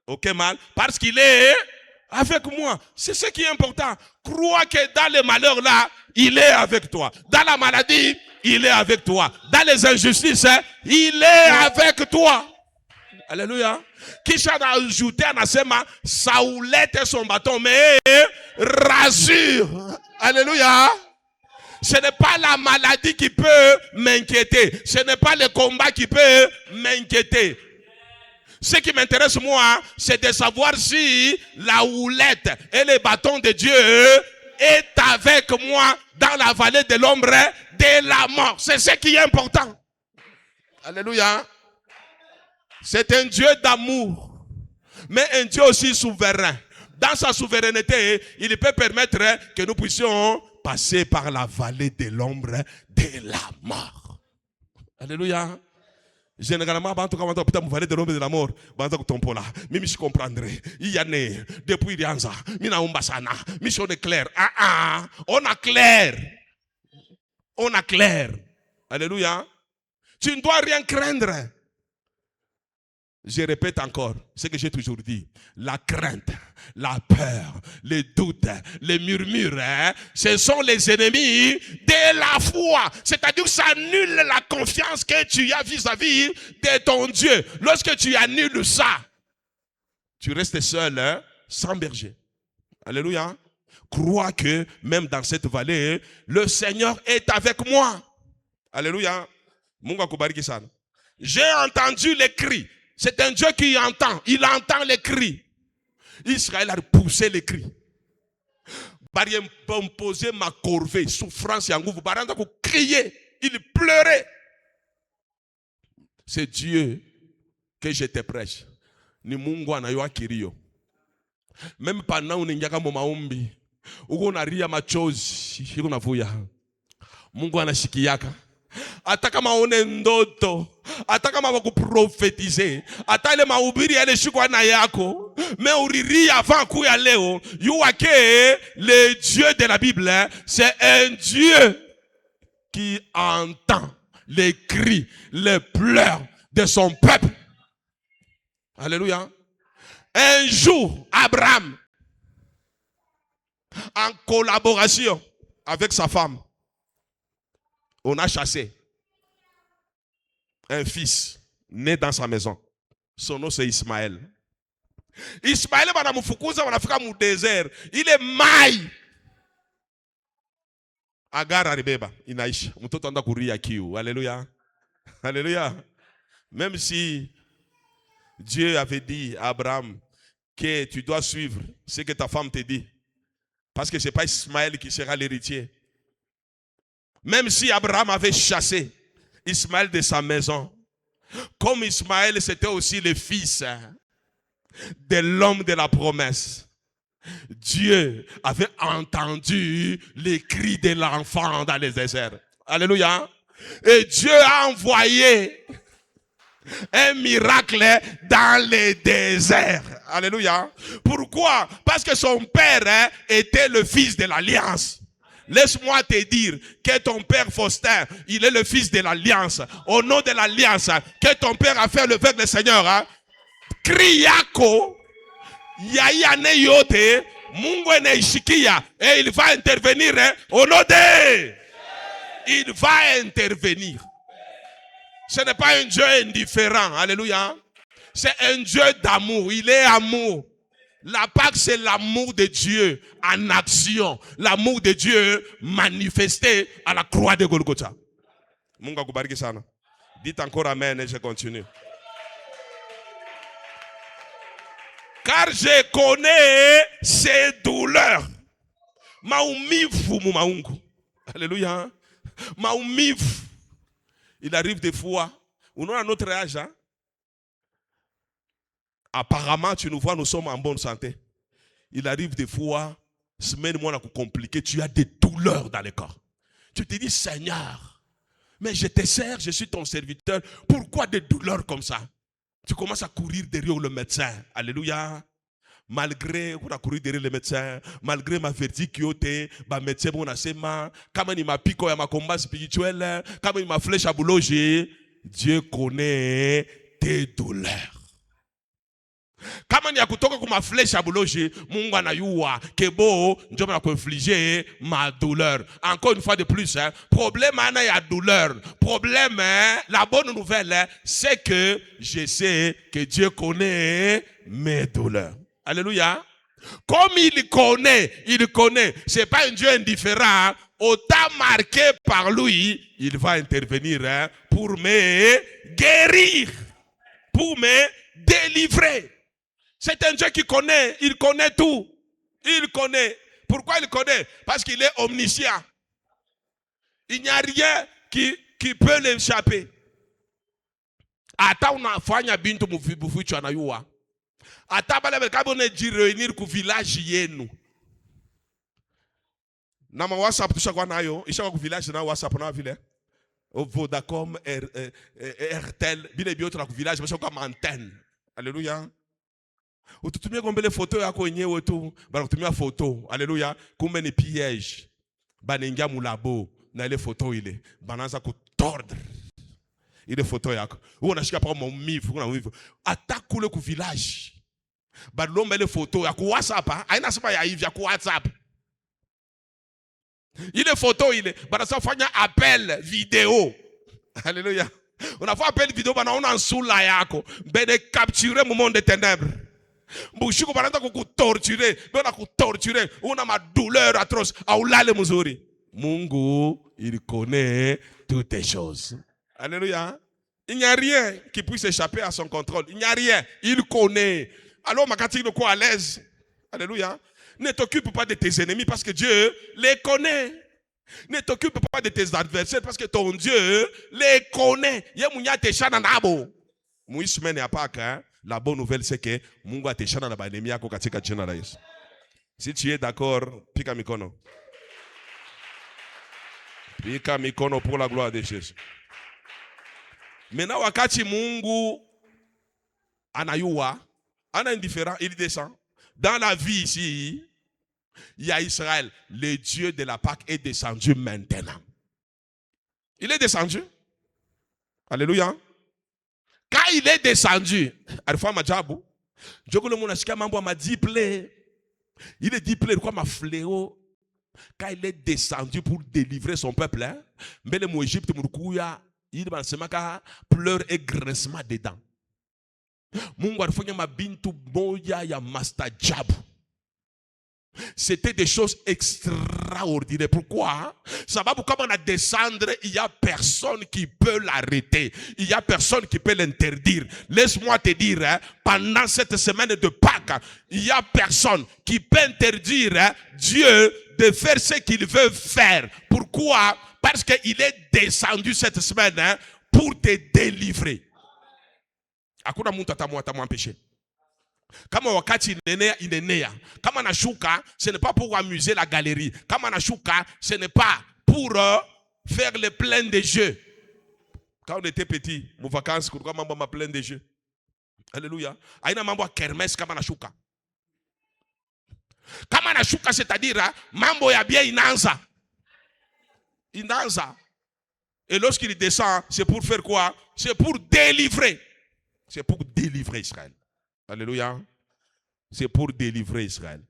aucun mal parce qu'il est avec moi. C'est ce qui est important. Crois que dans les malheurs là, il est avec toi. Dans la maladie, il est avec toi. Dans les injustices, il est avec toi. Alléluia. Kisha a ajouté à Nasema, Saoulette son bâton, mais rassure. Alléluia. Ce n'est pas la maladie qui peut m'inquiéter. Ce n'est pas le combat qui peut m'inquiéter. Ce qui m'intéresse moi, c'est de savoir si la houlette et le bâton de Dieu est avec moi dans la vallée de l'ombre de la mort. C'est ce qui est important. Alléluia. C'est un Dieu d'amour, mais un Dieu aussi souverain. Dans sa souveraineté, il peut permettre que nous puissions passer par la vallée de l'ombre de la mort. Alléluia. Généralement, quand on va dans la vallée de l'ombre de la mort, mais je comprendrai. Il y a né, depuis Rianza, on est clair. On a clair. On a clair. Alléluia. Tu ne dois rien craindre. Je répète encore ce que j'ai toujours dit. La crainte, la peur, les doutes, les murmures, ce sont les ennemis de la foi. C'est-à-dire que ça annule la confiance que tu as vis-à-vis de ton Dieu. Lorsque tu annules ça, tu restes seul, sans berger. Alléluia. Crois que même dans cette vallée, le Seigneur est avec moi. Alléluia. J'ai entendu les cris. C'est un Dieu qui entend. Il entend les cris. Israël a poussé les cris. Bariem posé ma corvée, souffrance et angoisse. Baranda ko crier, il pleurait. C'est Dieu que je te prêche. Ni Mungu anayoa kirio. Même pendant où n'yaka mo maombi, uko unalia machozi, uko unavuya. Mungu anashikiaka. Hata kama une ndoto, hata kama wakuprofetize, hata ile mahubiri yale shikwa na yako, mais uriri avant kuya leo, yuake le Dieu de la Bible, c'est un Dieu qui entend les cris, les pleurs de son peuple. Alléluia. Un jour, Abraham, en collaboration avec sa femme, on a chassé un fils né dans sa maison. Son nom c'est Ismaël. Ismaël va mu désert. Il est maï. Agar aribeba inaishi. Mtoto anda kuria kiu. Alléluia. Alléluia. Même si Dieu avait dit à Abraham que tu dois suivre ce que ta femme te dit. Parce que ce n'est pas Ismaël qui sera l'héritier. Même si Abraham avait chassé Ismaël de sa maison, comme Ismaël c'était aussi le fils de l'homme de la promesse, Dieu avait entendu les cris de l'enfant dans les déserts. Alléluia. Et Dieu a envoyé un miracle dans les déserts. Alléluia. Pourquoi? Parce que son père était le fils de l'alliance. Laisse-moi te dire que ton père Faustin, il est le fils de l'alliance. Au nom de l'alliance que ton père a fait avec le Seigneur, Kriyako, Yayane Yote, Mungu Neishikia, et il va intervenir au nom de. Il va intervenir. Ce n'est pas un Dieu indifférent. Alléluia. C'est un Dieu d'amour. Il est amour. La Pâque, c'est l'amour de Dieu en action. L'amour de Dieu manifesté à la croix de Golgotha. Mungu kubariki sana. Dites encore amen et je continue. Car je connais ses douleurs. Maumivu mu maungu. Alléluia. Maumivu. Il arrive des fois, on a notre âge, hein? Apparemment, tu nous vois, nous sommes en bonne santé. Il arrive des fois, semaine, moi, compliqué, tu as des douleurs dans le corps. Tu te dis, Seigneur, mais je te sers, je suis ton serviteur. Pourquoi des douleurs comme ça? Tu commences à courir derrière le médecin. Alléluia. Malgré qu'on a couru derrière le médecin, malgré ma verdict qui était, bah médecin bon asema, comme il m'a piqué à ma combat spirituel, comme il m'a flèche à boulonger, Dieu connaît tes douleurs. Kama ni akutoka kuma flèche à boulonger, Mungu anayua kebo ndio na infliger ma douleur. Encore une fois de plus, problème ana ya douleur. Problème, la bonne nouvelle, c'est que je sais que Dieu connaît mes douleurs. Alléluia. Comme il connaît. C'est pas un Dieu indifférent. Autant marqué par lui, il va intervenir pour me guérir, pour me délivrer. C'est un Dieu qui connaît, il connaît tout. Il connaît. Pourquoi il connaît? Parce qu'il est omniscient. Il n'y a rien qui peut l'échapper. Ata unafanya bintu mufichu anayua. Ata bale kabone jireunir ku village yenu. Na ma WhatsApp tushakwa nayo, ishakwa ku village na WhatsApp na vile. Vodacom, Airtel, bile bioto ku village bashakwa ma antenne. Alléluia. Ututumia gombele photo yako yenyewe tu, bana kutumia photo. Alléluia. Kumbe ni piège. Banengia mulabo na ile photo ile. Banaanza kutordre. Ile photo yako. Wewe unashika pa maumivu, kuna maumivu. Ata kule ku village. Balomba ile photo ya ku WhatsApp, haina sema ya hivi ya ku WhatsApp. Ile photo ile, banasa fanya appel vidéo. Alléluia. Unafanya appel vidéo banaona nsula yako, bene capturer moment de ténèbres. Mbushuko banaanza kukutorturer, bana kutorturer, una ma douleur atroce, aulale mzuri. Mungu, il connaît toutes les choses. Alléluia. Il n'y a rien qui puisse échapper à son contrôle. Il n'y a rien. Il connaît. Alors, ma catégorie de quoi à l'aise. Alléluia. Ne t'occupe pas de tes ennemis parce que Dieu les connaît. Ne t'occupe pas de tes adversaires parce que ton Dieu les connaît. La bonne nouvelle, c'est que Mungu ateshana na baenemi yako katika jina la Yesu. Si tu es d'accord, pika mikono. Pika mikono pour la gloire de Jésus. Maintenant, wakati Mungu anayua, ana indifférent, il descend. Dans la vie ici, il y a Israël. Le Dieu de la Pâque est descendu maintenant. Il est descendu. Alléluia. Quand il est descendu, il est diplé quoi ma fléau. Quand il est descendu pour délivrer son peuple, mais le mot Égypte, il pleure et grincement dedans. Mungu alifanya mabintu moja ya mastajabu. C'était des choses extraordinaires. Pourquoi? Sababu kama na descendre, il y a personne qui peut l'arrêter. Il y a personne qui peut l'interdire. Laisse-moi te dire, pendant cette semaine de Pâques, il y a personne qui peut interdire Dieu de faire ce qu'il veut faire. Pourquoi? Parce qu'il est descendu cette semaine pour te délivrer. Hakuna mtu atamwempêcher. Kama wakati inenea, kama nashuka, ce n'est pas pour amuser la galerie. Kama nashuka, ce n'est pas pour faire le plein de jeux. Quand on était petit, mon vacances, kulikuwa mambo ma plein de jeux. Alléluia. Aina mambo ya kermesse kama nashuka. Kama nashuka, c'est-à-dire mambo ya bien inaanza. Inaanza. Et lorsqu'il descend, c'est pour faire quoi? C'est pour délivrer. C'est pour délivrer Israël. Alléluia. C'est pour délivrer Israël.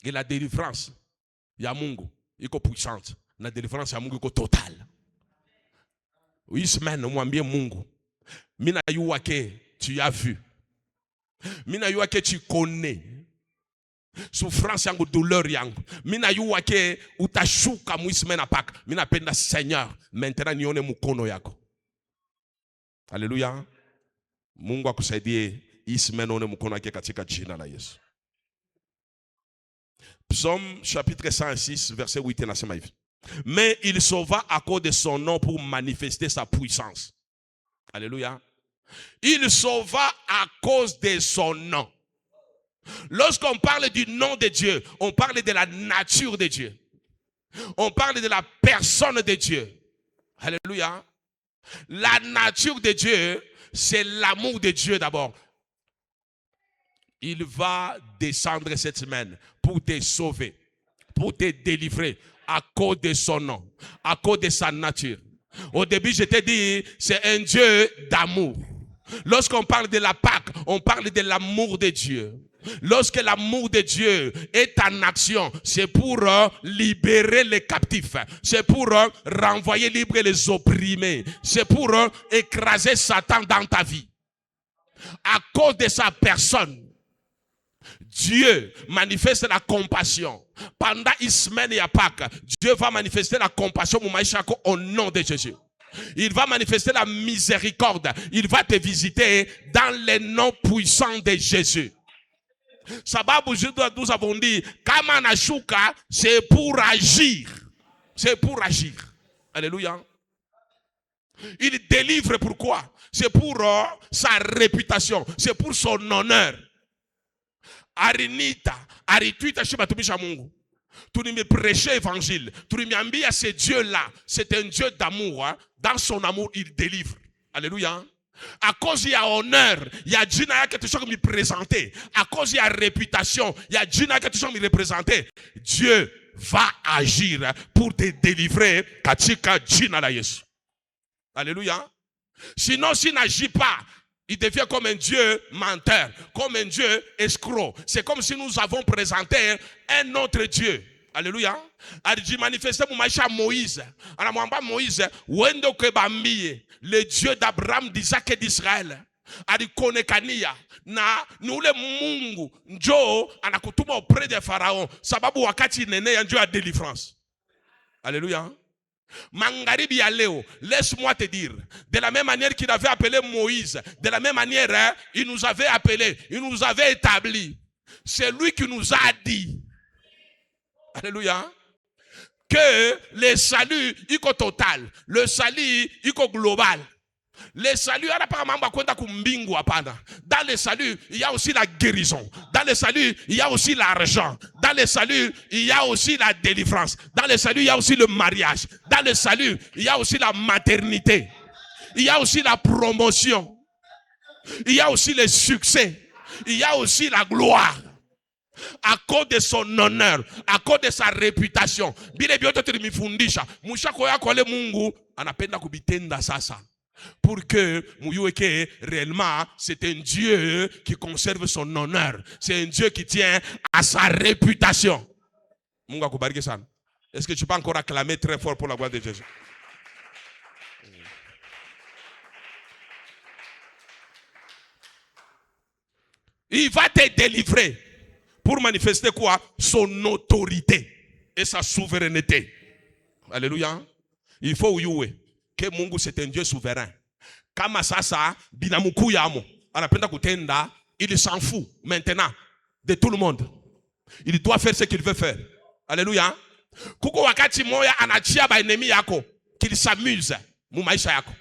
Et la délivrance, il y a Mungu, il est puissante. La délivrance, il y a Mungu, il est totale. Oui, semaine, moi, bien Mungu. Mina yuake, tu as vu. Mina yuake, tu connais. Souffrance yangu, douleur yangu. Mina yuake, utashuka mwi semaine à Pâques. Mina penda Seigneur. Maintenant, nione mukono yako. Alléluia. Mungu akusaidie ismene one mkono wake katika jina la Yesu. Psaume chapitre 106 verset 8 nasema hivi. Mais il sauva à cause de son nom pour manifester sa puissance. Alléluia. Il sauva à cause de son nom. Lorsqu'on parle du nom de Dieu, on parle de la nature de Dieu. On parle de la personne de Dieu. Alléluia. La nature de Dieu, c'est l'amour de Dieu d'abord. Il va descendre cette semaine pour te sauver, pour te délivrer à cause de son nom, à cause de sa nature. Au début, je t'ai dit, c'est un Dieu d'amour. Lorsqu'on parle de la Pâque, on parle de l'amour de Dieu. Lorsque l'amour de Dieu est en action, c'est pour libérer les captifs. C'est pour renvoyer libre les opprimés. C'est pour écraser Satan dans ta vie. À cause de sa personne, Dieu manifeste la compassion. Pendant une semaine et à Pâques, Dieu va manifester la compassion au nom de Jésus. Il va manifester la miséricorde. Il va te visiter dans le nom puissant de Jésus. Sababu nous avons dit, kama nashuka, c'est pour agir. C'est pour agir. Alléluia. Il délivre pourquoi? C'est pour sa réputation. C'est pour son honneur. Arinita, arituita chez Batumisha Mungu. Tu me prêcher l'évangile. Tu me ambia ce Dieu-là. C'est un Dieu d'amour. Hein? Dans son amour, il délivre. Alléluia. À cause il y a honneur, il y a Djina qui toujours me présenter. À cause il y a réputation, il y a Djina qui toujours me représenter. Dieu va agir pour te délivrer. Katika Djina la Yesu. Alléluia. Sinon, s'il n'agit pas, il devient comme un Dieu menteur, comme un Dieu escroc. C'est comme si nous avons présenté un autre Dieu. Alléluia. Il dit manifester pour Moïse. Moïse, le Dieu d'Abraham, d'Isaac et d'Israël. Alikonekania na nule Mungu njo anakutuma auprès de Pharaon sababu wakati nene ya njo ya délivrance. Alléluia. Mangaribi ya leo, laisse-moi te dire, de la même manière qu'il avait appelé Moïse, de la même manière hein, il nous avait appelé, il nous avait établi. C'est lui qui nous a dit, alléluia, que le salut il est total, le salut il est global. Le salut, dans le salut, il y a aussi la guérison. Dans le salut, il y a aussi l'argent. Dans le salut, il y a aussi la délivrance. Dans le salut, il y a aussi le mariage. Dans le salut, il y a aussi la maternité. Il y a aussi la promotion. Il y a aussi le succès. Il y a aussi la gloire. À cause de son honneur, à cause de sa réputation. Pour que Mouyoueke réellement c'est un Dieu qui conserve son honneur. C'est un Dieu qui tient à sa réputation. Est-ce que tu peux encore acclamer très fort pour la gloire de Jésus? Il va te délivrer pour manifester quoi? Son autorité et sa souveraineté. Alléluia. Il faut ouïe que Mungu c'est un Dieu souverain. Kama sasa binamuku yamo anapenda kutenda, il s'en fout maintenant de tout le monde. Il doit faire ce qu'il veut faire. Alléluia. Kuko wakati moya anachia ba enemi yako qu'il s'amuse mu maisha yako.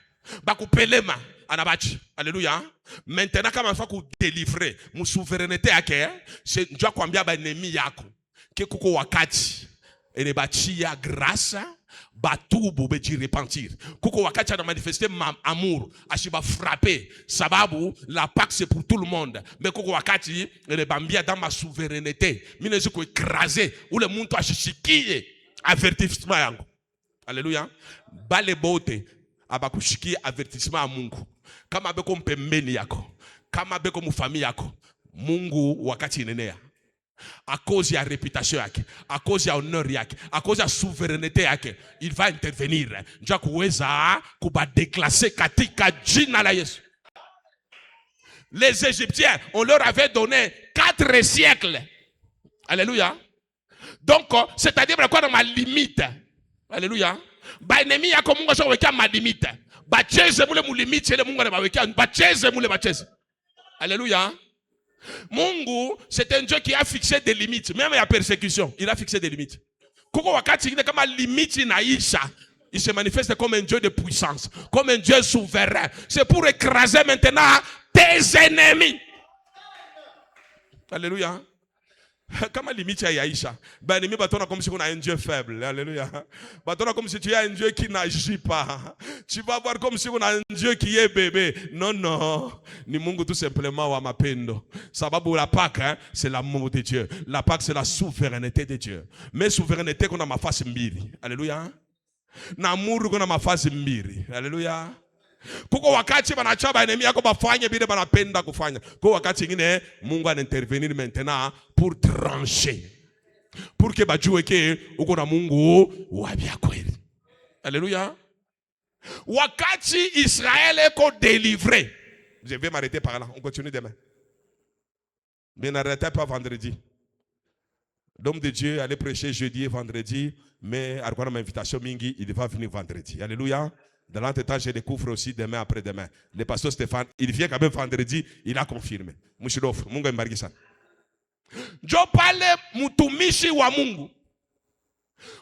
Bakupelema anabachi. Alléluia. Maintenant kama fa ku délivrer mu souveraineté yake, c'est njua kwambia ba enemi yako ke kuko wakati ene bachia grâce batubu beji repentir. Kuko wakati a manifesté amour, ashiba frapper. Sababu la Pâque c'est pour tout le monde. Mais kuko wakati le bambia dans ma souveraineté. Minezi ko écraser ou le monde a shishikiye avertissement yango. Alléluia. Bale bote abakushikiye avertissement a Mungu. Kama beko mpembeni yako, kama beko mufamili yako, Mungu wakati inenea. À cause de la réputation, à cause de l'honneur, à cause de la souveraineté, il va intervenir. Les Égyptiens, on leur avait donné 4 siècles. Alléluia. Donc, c'est-à-dire quoi dans ma limite. Alléluia. Ba ennemi yako Mungu ashaweka ma limite. Ba cheze mule mu limite ile Mungu anaweka. Ba cheze mule ba cheze. Alléluia. Mungu, c'est un Dieu qui a fixé des limites. Même il y a persécution, il a fixé des limites. Koko wakati comme une limite inaisha, il se manifeste comme un Dieu de puissance, comme un Dieu souverain. C'est pour écraser maintenant tes ennemis. Alléluia. Kama limite ya Yaisha, banemi batona comme si on a un Dieu faible. Alléluia. Batona comme si tu as un Dieu qui n'agit pas. Tu vas voir comme si on a un Dieu qui est bébé. Non, non. Ni Mungu tout simplement wa mapendo. Sababu la Pâque, hein, c'est l'amour de Dieu. La Pâque, c'est la souveraineté de Dieu. Mais souveraineté qu'on a ma face mbili. Alléluia. N'amour qu'on a ma face mbili. Alléluia. Kuko wakati banacha baenemi yako bafanye bile banapenda kufanya. Kuko wakati ingine Mungu anaintervenir maintenant pour trancher. Pour que bajue ke uko na Mungu wa bia kweli. Alléluia. Wakati Israël est délivré. Je vais m'arrêter par là. On continue demain. Mais n'arrêtez pas vendredi. L'homme de Dieu allait prêcher jeudi et vendredi, mais à quoi invitation mingi, il va venir vendredi. Alléluia. Dans l'entretemps, je découvre aussi demain après-demain. Le pasteur Stéphane, il vient quand même vendredi, il a confirmé. Mushidof, Mungu mbariki. Jo pale mutumishi wa Mungu.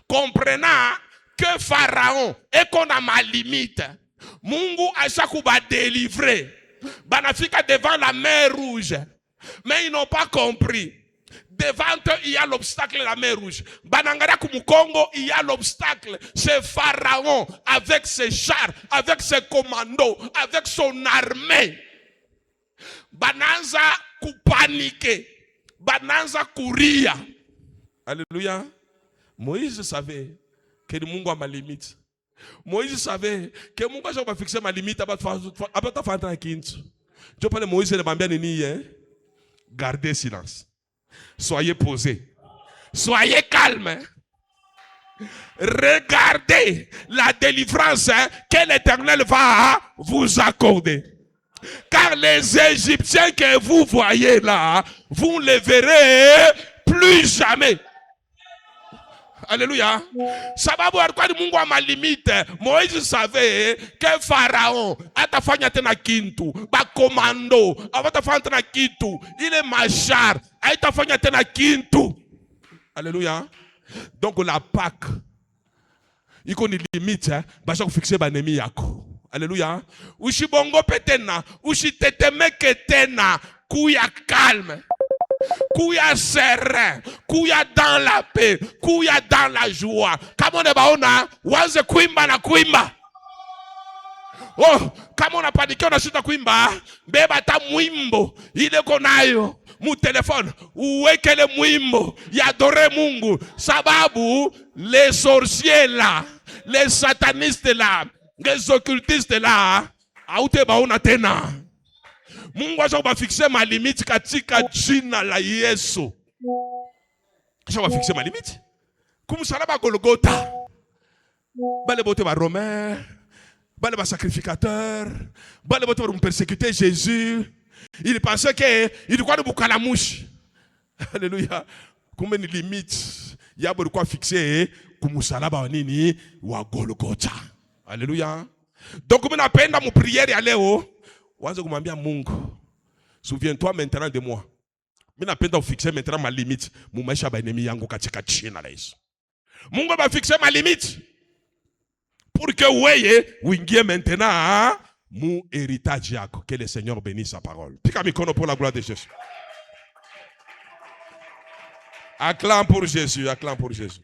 Comprenant que Pharaon est qu'on a ma limite. Mungu a chaque ba délivré. Banafika devant la mer rouge. Mais ils n'ont pas compris. Devant eux, il y a l'obstacle, la mer rouge. Banangara Kumukongo, il y a l'obstacle. C'est Pharaon avec ses chars, avec ses commandos, avec son armée. Bananza kupanique. Bananza courir. Alléluia. Moïse savait que le Mungu a ma limite. Moïse savait que le Mungu a fixé ma limite. Je parle de Moïse et de gardez silence. Soyez posés. Soyez calmes. Regardez la délivrance que l'Éternel va vous accorder. Car les Égyptiens que vous voyez là, vous ne les verrez plus jamais. Alléluia. Sababu alikuwa ni Mungu wa malimite. Moïse savait que Pharaon atafanya tena kintu. Ba komando abatafanya tena kintu. Ile machar atafanya tena kintu. Alléluia. Donc la Pâque iko ni limite basha kufikisha banemi yako. Alléluia. Ushibongo petena, ushitetemeke tena, kuya calme. Kuya serein, kuya dans la paix, kuya dans la joie. Kama unabaona waanze kuimba na kuimba. Oh, kama unapanikia unashinda kuimba, beba ta mwimbo ile konayo mu telefone, uwekele mwimbo ya adore Mungu, sababu les sorciers là, les satanistes là, les occultistes là, haute baona tena. Mungu ashaka fixe ma limite katika jina la Yesu. Ashaka fixe ma limite. Kumsalaba Golgotha. Bale bote ba romain, bale ba sacrificateur, bale bote ba persécuter Jésus. Il pensait que il doit nous boucler la mouche. Alléluia. Kumbe ni limite. Yabo kwa fixer kumsalaba nini wa Golgotha. Alléluia. Donc comme napenda mu prière ya leo, waanze kumwambia Mungu, souviens-toi maintenant de moi. Mimi napenda fixer maintenant ma limite mu maisha ba enemi yangu katika jina la Yesu. Mungu va fixer ma limite pour que weye uingie maintenant mu héritage yako. Que le Seigneur bénisse sa parole. Pika mikono pour la gloire de Jésus. Acclame pour Jésus, acclame pour Jésus.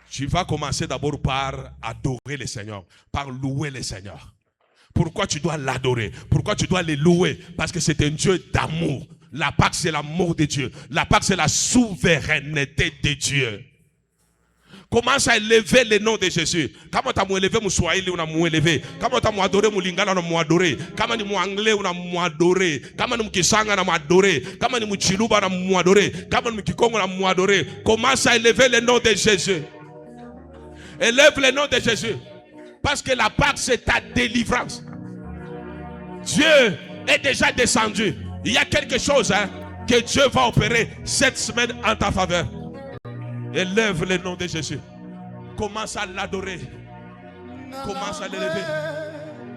Tu vas commencer d'abord par adorer le Seigneur, par louer le Seigneur. Pourquoi tu dois l'adorer? Pourquoi tu dois le louer? Parce que c'est un Dieu d'amour. La Pâque, c'est l'amour de Dieu. La Pâque, c'est la souveraineté de Dieu. Commence à élever le nom de Jésus. Comment tu as élevé mon Swahili, on a élevé. Comment tu as adoré mon Lingala, on a adoré. Comment tu as anglais, on a adoré. Comment tu as Kisanga, on a adoré. Comment tu as Chiluba, on a adoré. Comment tu as Kikongo, on a adoré. Commence à élever le nom de Jésus. Élève le nom de Jésus. Parce que la Pâque, c'est ta délivrance. Dieu est déjà descendu. Il y a quelque chose que Dieu va opérer cette semaine en ta faveur. Élève le nom de Jésus. Commence à l'adorer. Commence à l'élever.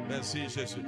Merci Jésus.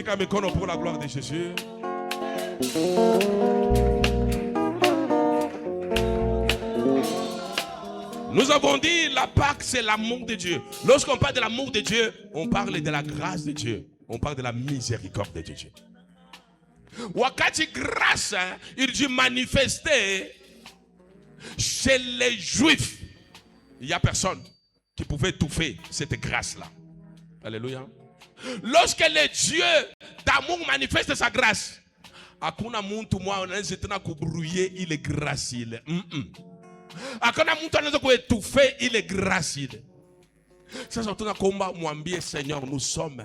Pica mikono pour la gloire de Jésus. Nous avons dit la Pâque, c'est l'amour de Dieu. Lorsqu'on parle de l'amour de Dieu, on parle de la grâce de Dieu. On parle de la miséricorde de Dieu. Wakati grâce, il dit manifester chez les Juifs. Il n'y a personne qui pouvait étouffer cette grâce-là. Alléluia. Lorsque le Dieu d'amour manifeste sa grâce, hakuna muntu mwa anaweza tena kubrouiller ile grâce ile. Hakuna muntu anaweza kuétouffer ile grâce ile. Sasa tunakomba mwambie Seigneur, nous sommes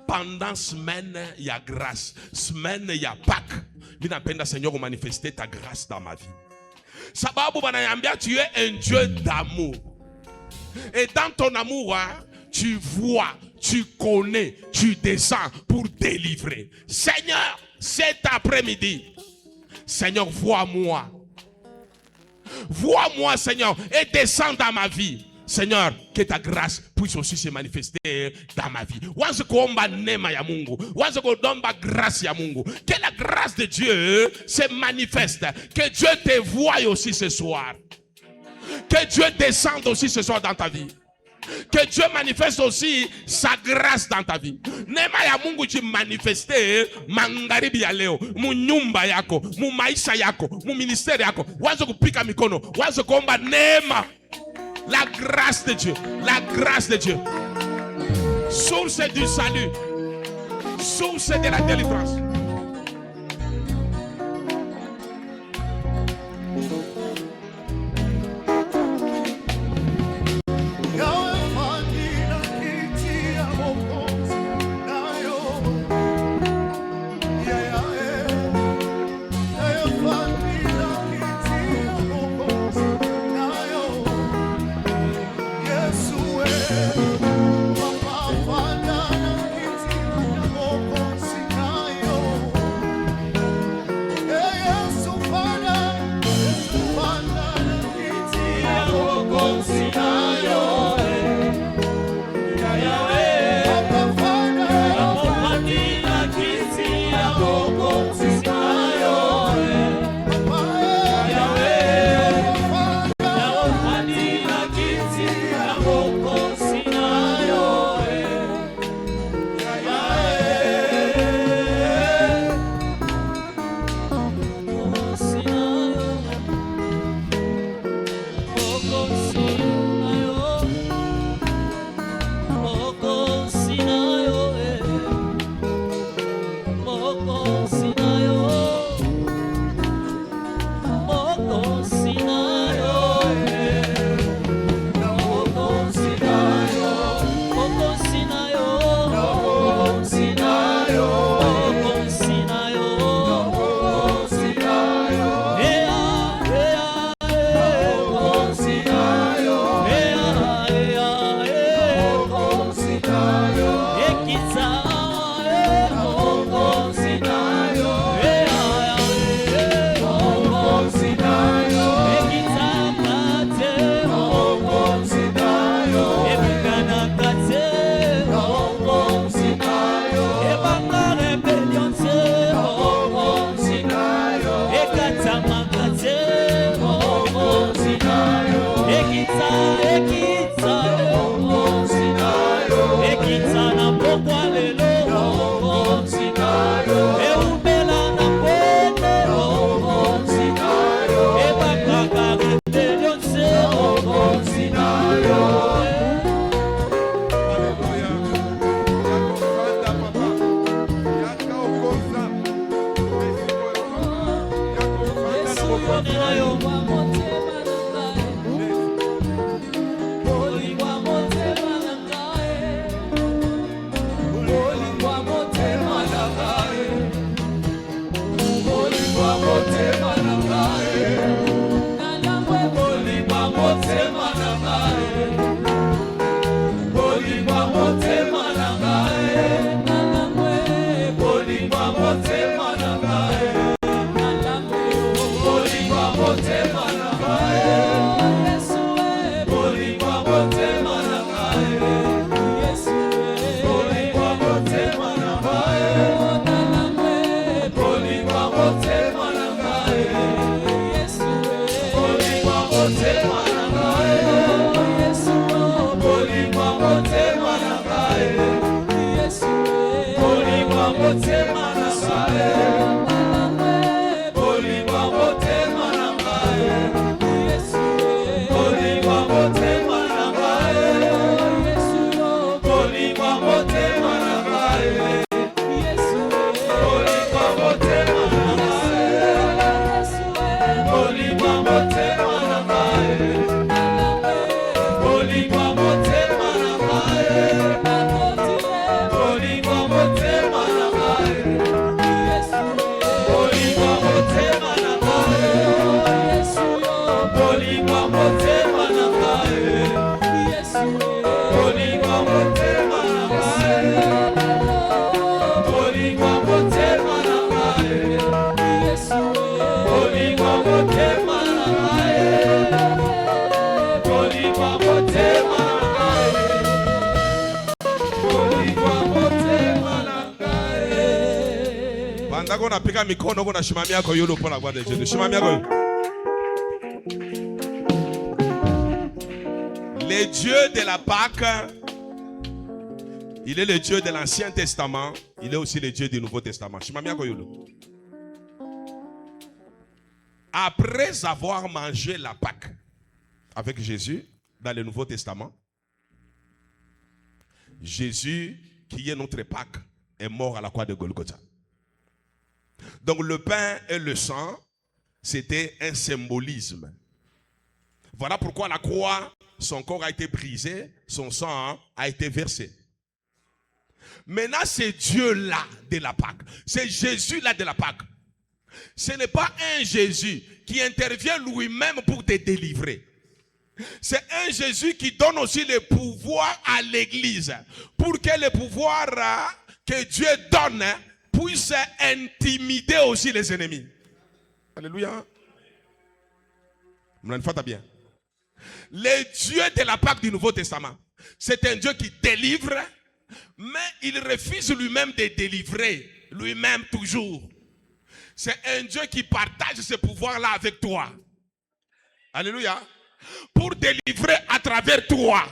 pendant semaine il y a grâce, semaine il y a Pâques. Mimi napenda Seigneur manifester ta grâce dans ma vie. Sababu bananiambia tu es un Dieu d'amour. Et dans ton amour, tu vois, tu connais, tu descends pour délivrer. Seigneur, cet après-midi, Seigneur, vois-moi. Vois-moi, Seigneur, et descends dans ma vie. Seigneur, que ta grâce puisse aussi se manifester dans ma vie. Wanze kuomba neema ya Mungu. Wanze kuomba grâce ya Mungu. Que la grâce de Dieu se manifeste. Que Dieu te voie aussi ce soir. Que Dieu descende aussi ce soir dans ta vie. Que Dieu manifeste aussi sa grâce dans ta vie. Neema ya Mungu ji manifeste mangaribi ya leo, mu nyumba yako, mu maisha yako, mu ministeri yako. Wanze kupika mikono, wanze kuomba neema. La grâce de Dieu, la grâce de Dieu. Source du salut, source de la délivrance. Pendant qu'on a pris un micro, on a chimamia koyolo pour la voix de Dieu. Chimamia koyolo. Le Dieu de la Pâque, il est le Dieu de l'Ancien Testament, il est aussi le Dieu du Nouveau Testament. Chimamia koyolo. Après avoir mangé la Pâque avec Jésus dans le Nouveau Testament, Jésus, qui est notre Pâque, est mort à la croix de Golgotha. Donc le pain et le sang, c'était un symbolisme. Voilà pourquoi la croix, son corps a été brisé, son sang a été versé. Maintenant, c'est Dieu-là de la Pâque. C'est Jésus-là de la Pâque. Ce n'est pas un Jésus qui intervient lui-même pour te délivrer. C'est un Jésus qui donne aussi le pouvoir à l'église. Pour que le pouvoir que Dieu donne puisse intimider aussi les ennemis. Alléluia. Bien. Le Dieu de la Pâque du Nouveau Testament, c'est un Dieu qui délivre, mais il refuse lui-même de délivrer, lui-même toujours. C'est un Dieu qui partage ce pouvoir-là avec toi. Alléluia. Pour délivrer à travers toi.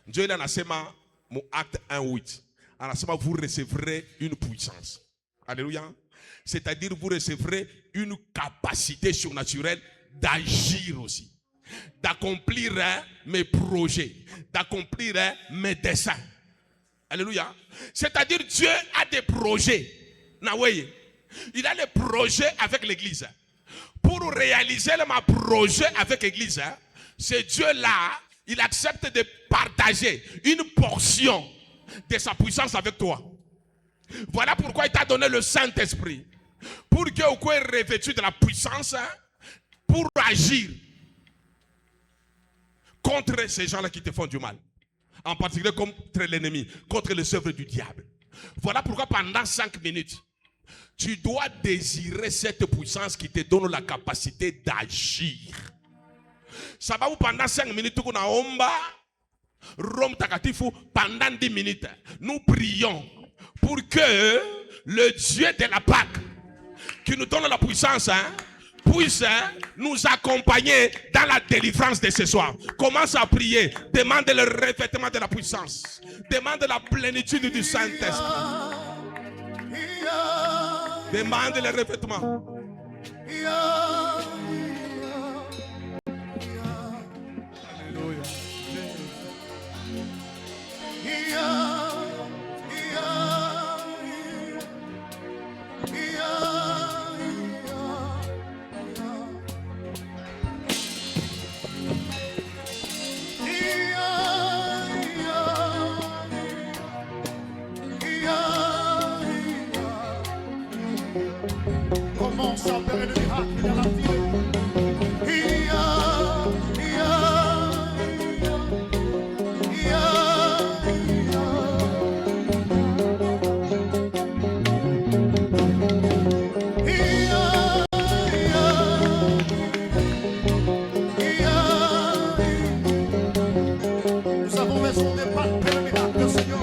Dieu il a lancé mon acte 1:8. En ce moment, vous recevrez une puissance. Alléluia. C'est-à-dire, vous recevrez une capacité surnaturelle d'agir aussi. D'accomplir mes projets. D'accomplir mes desseins. Alléluia. C'est-à-dire, Dieu a des projets. Il a des projets avec l'église. Pour réaliser ma projet avec l'église, ce Dieu-là, il accepte de partager une portion de sa puissance avec toi. Voilà pourquoi il t'a donné le Saint-Esprit. Pour que vous soyez revêtu de la puissance pour agir contre ces gens-là qui te font du mal. En particulier contre l'ennemi, contre les œuvres du diable. Voilà pourquoi pendant 5 minutes, tu dois désirer cette puissance qui te donne la capacité d'agir. Ça va vous pendant 5 minutes, pendant 10 minutes, nous prions pour que le Dieu de la Pâque, qui nous donne la puissance, puisse nous accompagner dans la délivrance de ce soir. Commence à prier, demande le revêtement de la puissance, demande la plénitude du Saint-Esprit. Demande le revêtement. Alléluia. Commence à opérer le miracle dans la vie. Nous avons besoin de palper le miracle, Seigneur.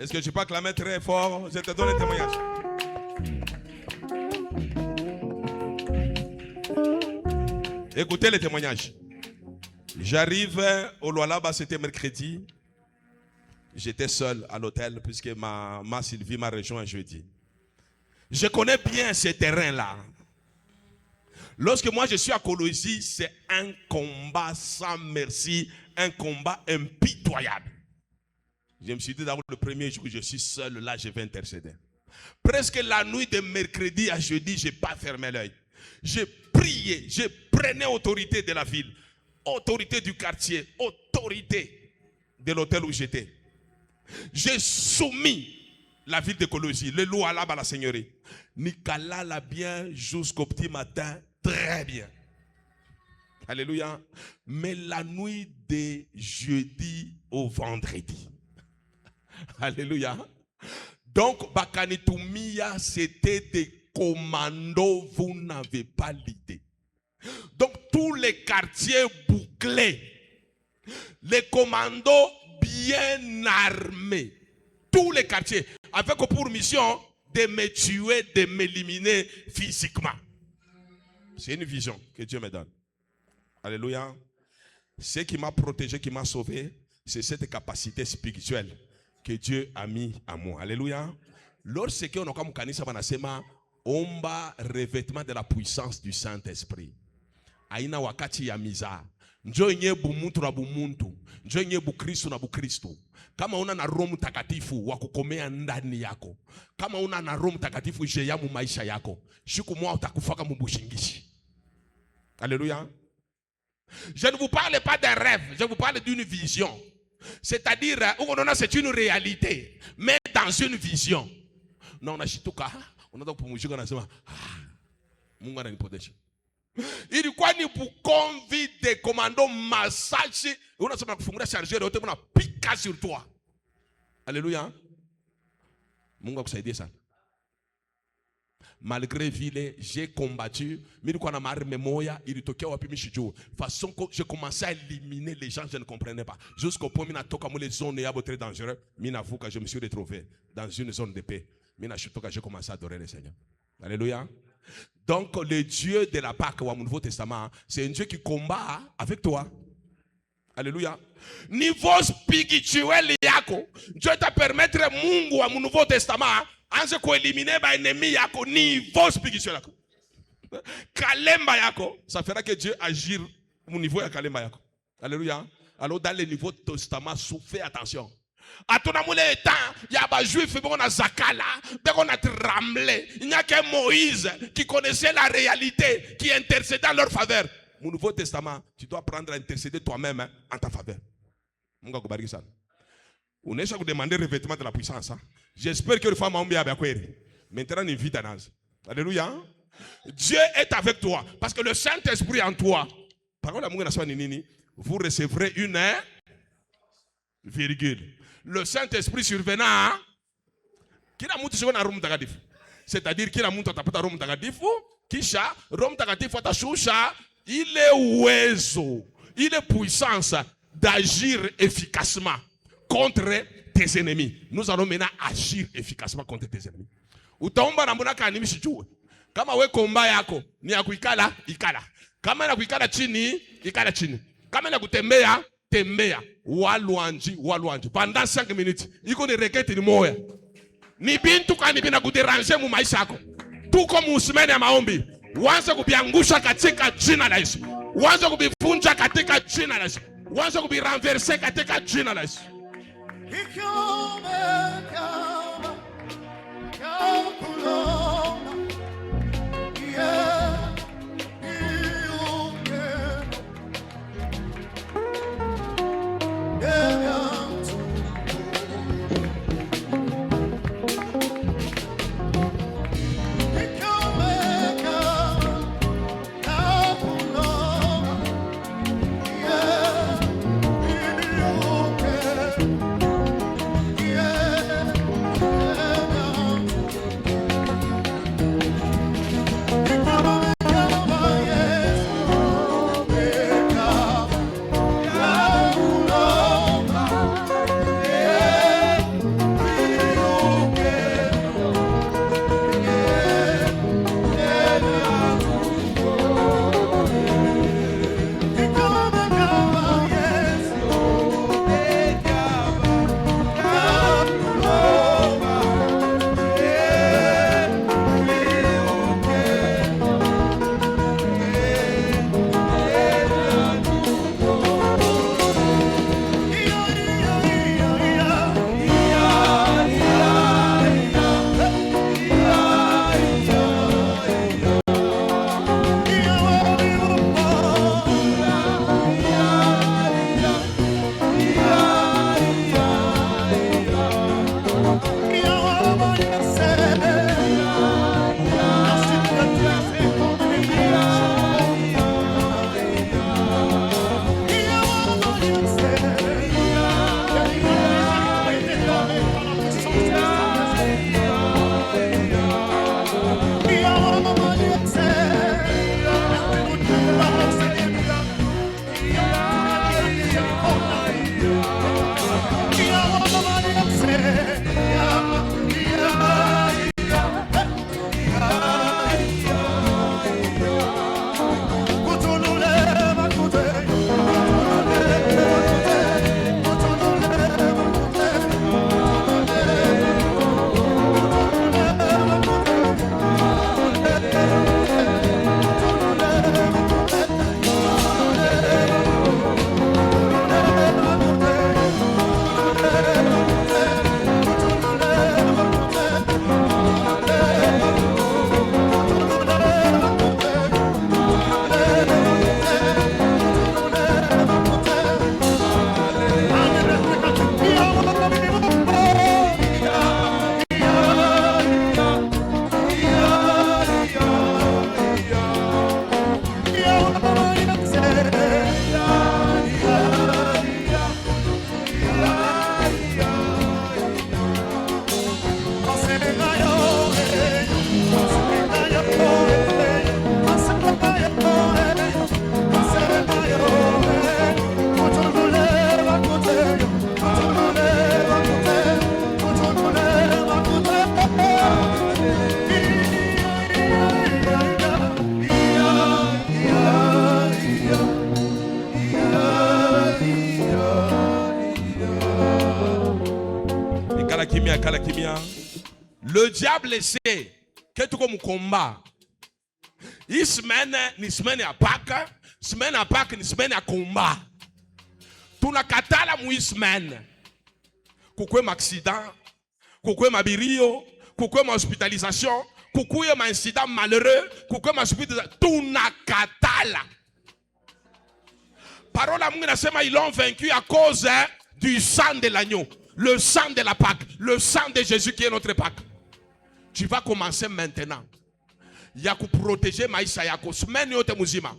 Est-ce que je peux acclamer très fort? Je te donne un témoignage. Écoutez les témoignages. J'arrive au Lualaba, c'était mercredi. J'étais seul à l'hôtel puisque ma Sylvie m'a rejoint jeudi. Je connais bien ces terrains-là. Lorsque moi je suis à Colosie, c'est un combat sans merci, un combat impitoyable. Je me suis dit d'abord le premier jour que je suis seul, là je vais intercéder. Presque la nuit de mercredi à jeudi, je n'ai pas fermé l'œil. J'ai prié, je prenais autorité de la ville, autorité du quartier, autorité de l'hôtel où j'étais. J'ai soumis la ville de Colosie, le Lualaba à la seigneurie. Nicolas l'a bien jusqu'au petit matin, très bien. Alléluia. Mais la nuit de jeudi au vendredi. Alléluia. Donc, Bakanitumia, c'était des commandos, vous n'avez pas l'idée. Donc, tous les quartiers bouclés, les commandos bien armés, tous les quartiers, avec pour mission de me tuer, de m'éliminer physiquement. C'est une vision que Dieu me donne. Alléluia. Ce qui m'a protégé, qui m'a sauvé, c'est cette capacité spirituelle que Dieu a mis à moi. Alléluia. Lorsque on a comme kanisa banasema omba revêtement de la puissance du Saint-Esprit. Aina wakati ya miza. Njoo nye bumuntu na bumuntu. Njoo nye bukristo na bukristo. Kama una na Roho Mtakatifu wa kukomea ndani yako. Kama una na Roho Mtakatifu je ya mu maisha yako. Siku moja utakufaka mbushingishi. Alléluia. Je ne vous parle pas d'un rêve, je vous parle d'une vision. C'est-à-dire, c'est une réalité, mais dans une vision. Non, on a chituka, on a donc pour moucher, on a dit, Mungu ananipotesha. Ilikuwa ni bukomvi de commando massage, on a sema kufungula chargeur, on a piqué sur toi. Alléluia. Mungu akusaidie sana. Malgré vile, j'ai combattu. Mais quand on a armé moya, il est au wapi michijou. Façon que je commençais à éliminer les gens, je ne comprenais pas. Jusqu'au point où les zones très dangereuses, je me suis retrouvé dans une zone de paix. J'ai commencé à adorer le Seigneur. Alléluia. Donc le Dieu de la Pâque au Nouveau Testament, c'est un Dieu qui combat avec toi. Alléluia. Niveau spirituel yako, Dieu t'a permettre Mungu au Nouveau Testament. Anze ko éliminer ba ennemi yako niveau spirituel yako. Kalemba yako, ça fera que Dieu agir au niveau ya kalemba yako. Alléluia. Alors dans les niveaux de testament, fais attention. À ton amour les temps, il y a des juifs qui ont zakala, qui ont tremblé. Il n'y a que Moïse qui connaissait la réalité, qui intercédait en leur faveur. Mon Nouveau Testament, tu dois apprendre à intercéder toi-même en ta faveur. On est chaque demander le revêtement de la puissance. J'espère que les femmes ont bien abouti. Maintenant, une vie d'anase. Alléluia. Dieu est avec toi. Parce que le Saint-Esprit en toi. Parole à vous recevrez une virgule. Le Saint-Esprit survenant. Qui n'a monté sur un Rome Tagatif. C'est-à-dire qu'il a monté à Rome Tagatif. Kisha, Rome Tagatif, il est ouezo. Il est puissance d'agir efficacement contre tes ennemis. Nous allons maintenant agir efficacement contre tes ennemis. Utaomba na mbona kanimi sijue. Kama we komba yako ni ya kuikala, ikala. Kama na kuikala chini, ikala chini. Kama na kutembea, tembea. Waluanji. Pendant 5 minutes, iko ni reketi ni moya. Ni bintu kani bina kuderanger mu maisha yako. Tuko musimene ya maombi. Wanza kubiangusha katika jina la Yesu. Wanza kubifunja katika jina la Yesu. Wanza kubiranverse katika jina la Yesu. Le diable sait que tu comme combat. Une semaine, ni semaine à Pâques, semaine à Pâques, ni semaine à combat. Tu n'as qu'à la mouille semaine. Coucou accident, coucou ma birio, coucou ma hospitalisation, coucou ma incident malheureux, coucou ma hospitalisation. Tu n'as qu'à la. Parole à Mouna Sema, ils l'ont vaincu à cause du sang de l'agneau, le sang de la Pâque, le sang de Jésus qui est notre Pâque. Tu vas commencer maintenant. Il y a que protéger Maïsa Yako. Semaine yote muzima.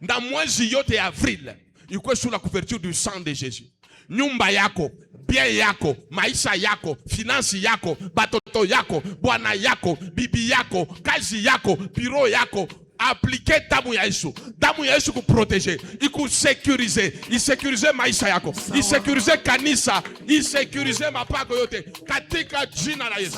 Dans mwezi yote avril, il est sous la couverture du sang de Jésus. Nyumba yako, bien yako, maisha yako, finance yako, batoto yako, bwana yako, bibi yako, kazi yako, bureau yako. Appliquer damu ya Yesu. Damu ya Yesu ku protéger, il ku sécuriser, il sécuriser maisha yako, il sécuriser kanisa, il sécuriser mapako yote katika jina la Yesu.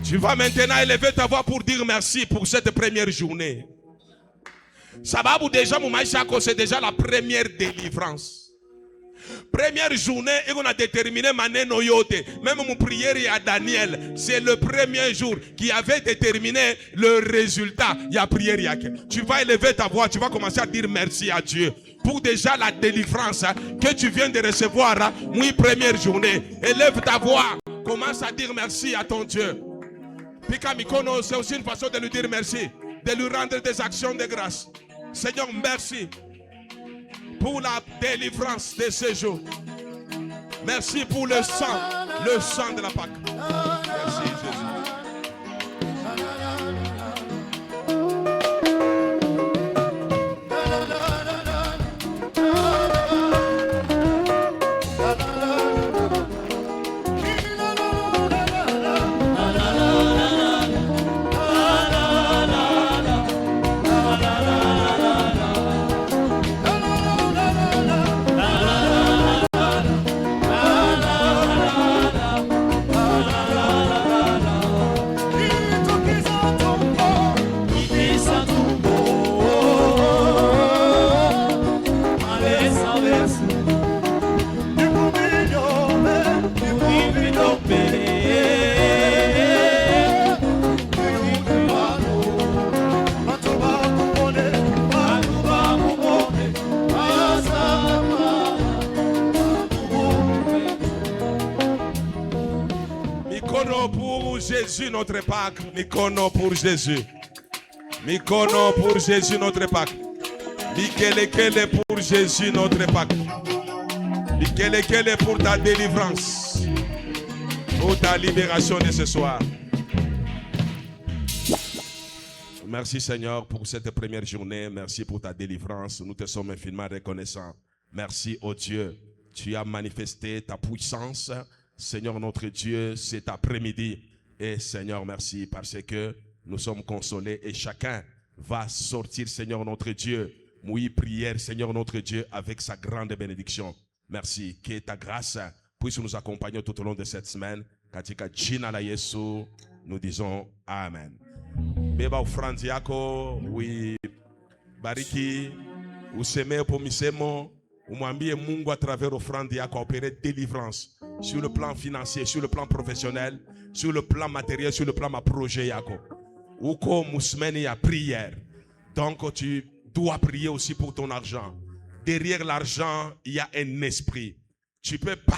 Tu vas maintenant élever ta voix pour dire merci pour cette première journée. Sababu déjà mon maïchako, c'est déjà la première délivrance. Première journée, et on a déterminé maneno yote. Même mon prière à Daniel, c'est le premier jour qui avait déterminé le résultat. Il y a prière yake. Tu vas élever ta voix, tu vas commencer à dire merci à Dieu pour déjà la délivrance que tu viens de recevoir. Oui, première journée. Élève ta voix, commence à dire merci à ton Dieu. Pika Mikono, c'est aussi une façon de lui dire merci, de lui rendre des actions de grâce. Seigneur, merci pour la délivrance de ce jour. Merci pour le sang de la Pâque. Merci Jésus. Jésus notre Pâque, Mikono pour Jésus. Mikono pour Jésus notre Pâque. Mikelekele pour Jésus notre Pâque. Mikelekele pour ta délivrance. Pour ta libération de ce soir. Merci Seigneur pour cette première journée. Merci pour ta délivrance. Nous te sommes infiniment reconnaissants. Merci oh Dieu. Tu as manifesté ta puissance. Seigneur notre Dieu, cet après-midi. Et Seigneur, merci parce que nous sommes consolés et chacun va sortir, Seigneur notre Dieu, mouille prière, Seigneur notre Dieu, avec sa grande bénédiction. Merci. Que ta grâce puisse nous accompagner tout au long de cette semaine. Katika jina la Yesu, nous disons Amen. Beba offrande yako, oui, bariki, useme pour misemo, umwambie Mungu à travers offrande yako opérer délivrance sur le plan financier, sur le plan professionnel, sur le plan matériel, sur le plan ma projet yako. Uko musmeni ya prière. Donc tu dois prier aussi pour ton argent. Derrière l'argent, il y a un esprit. Tu peux pas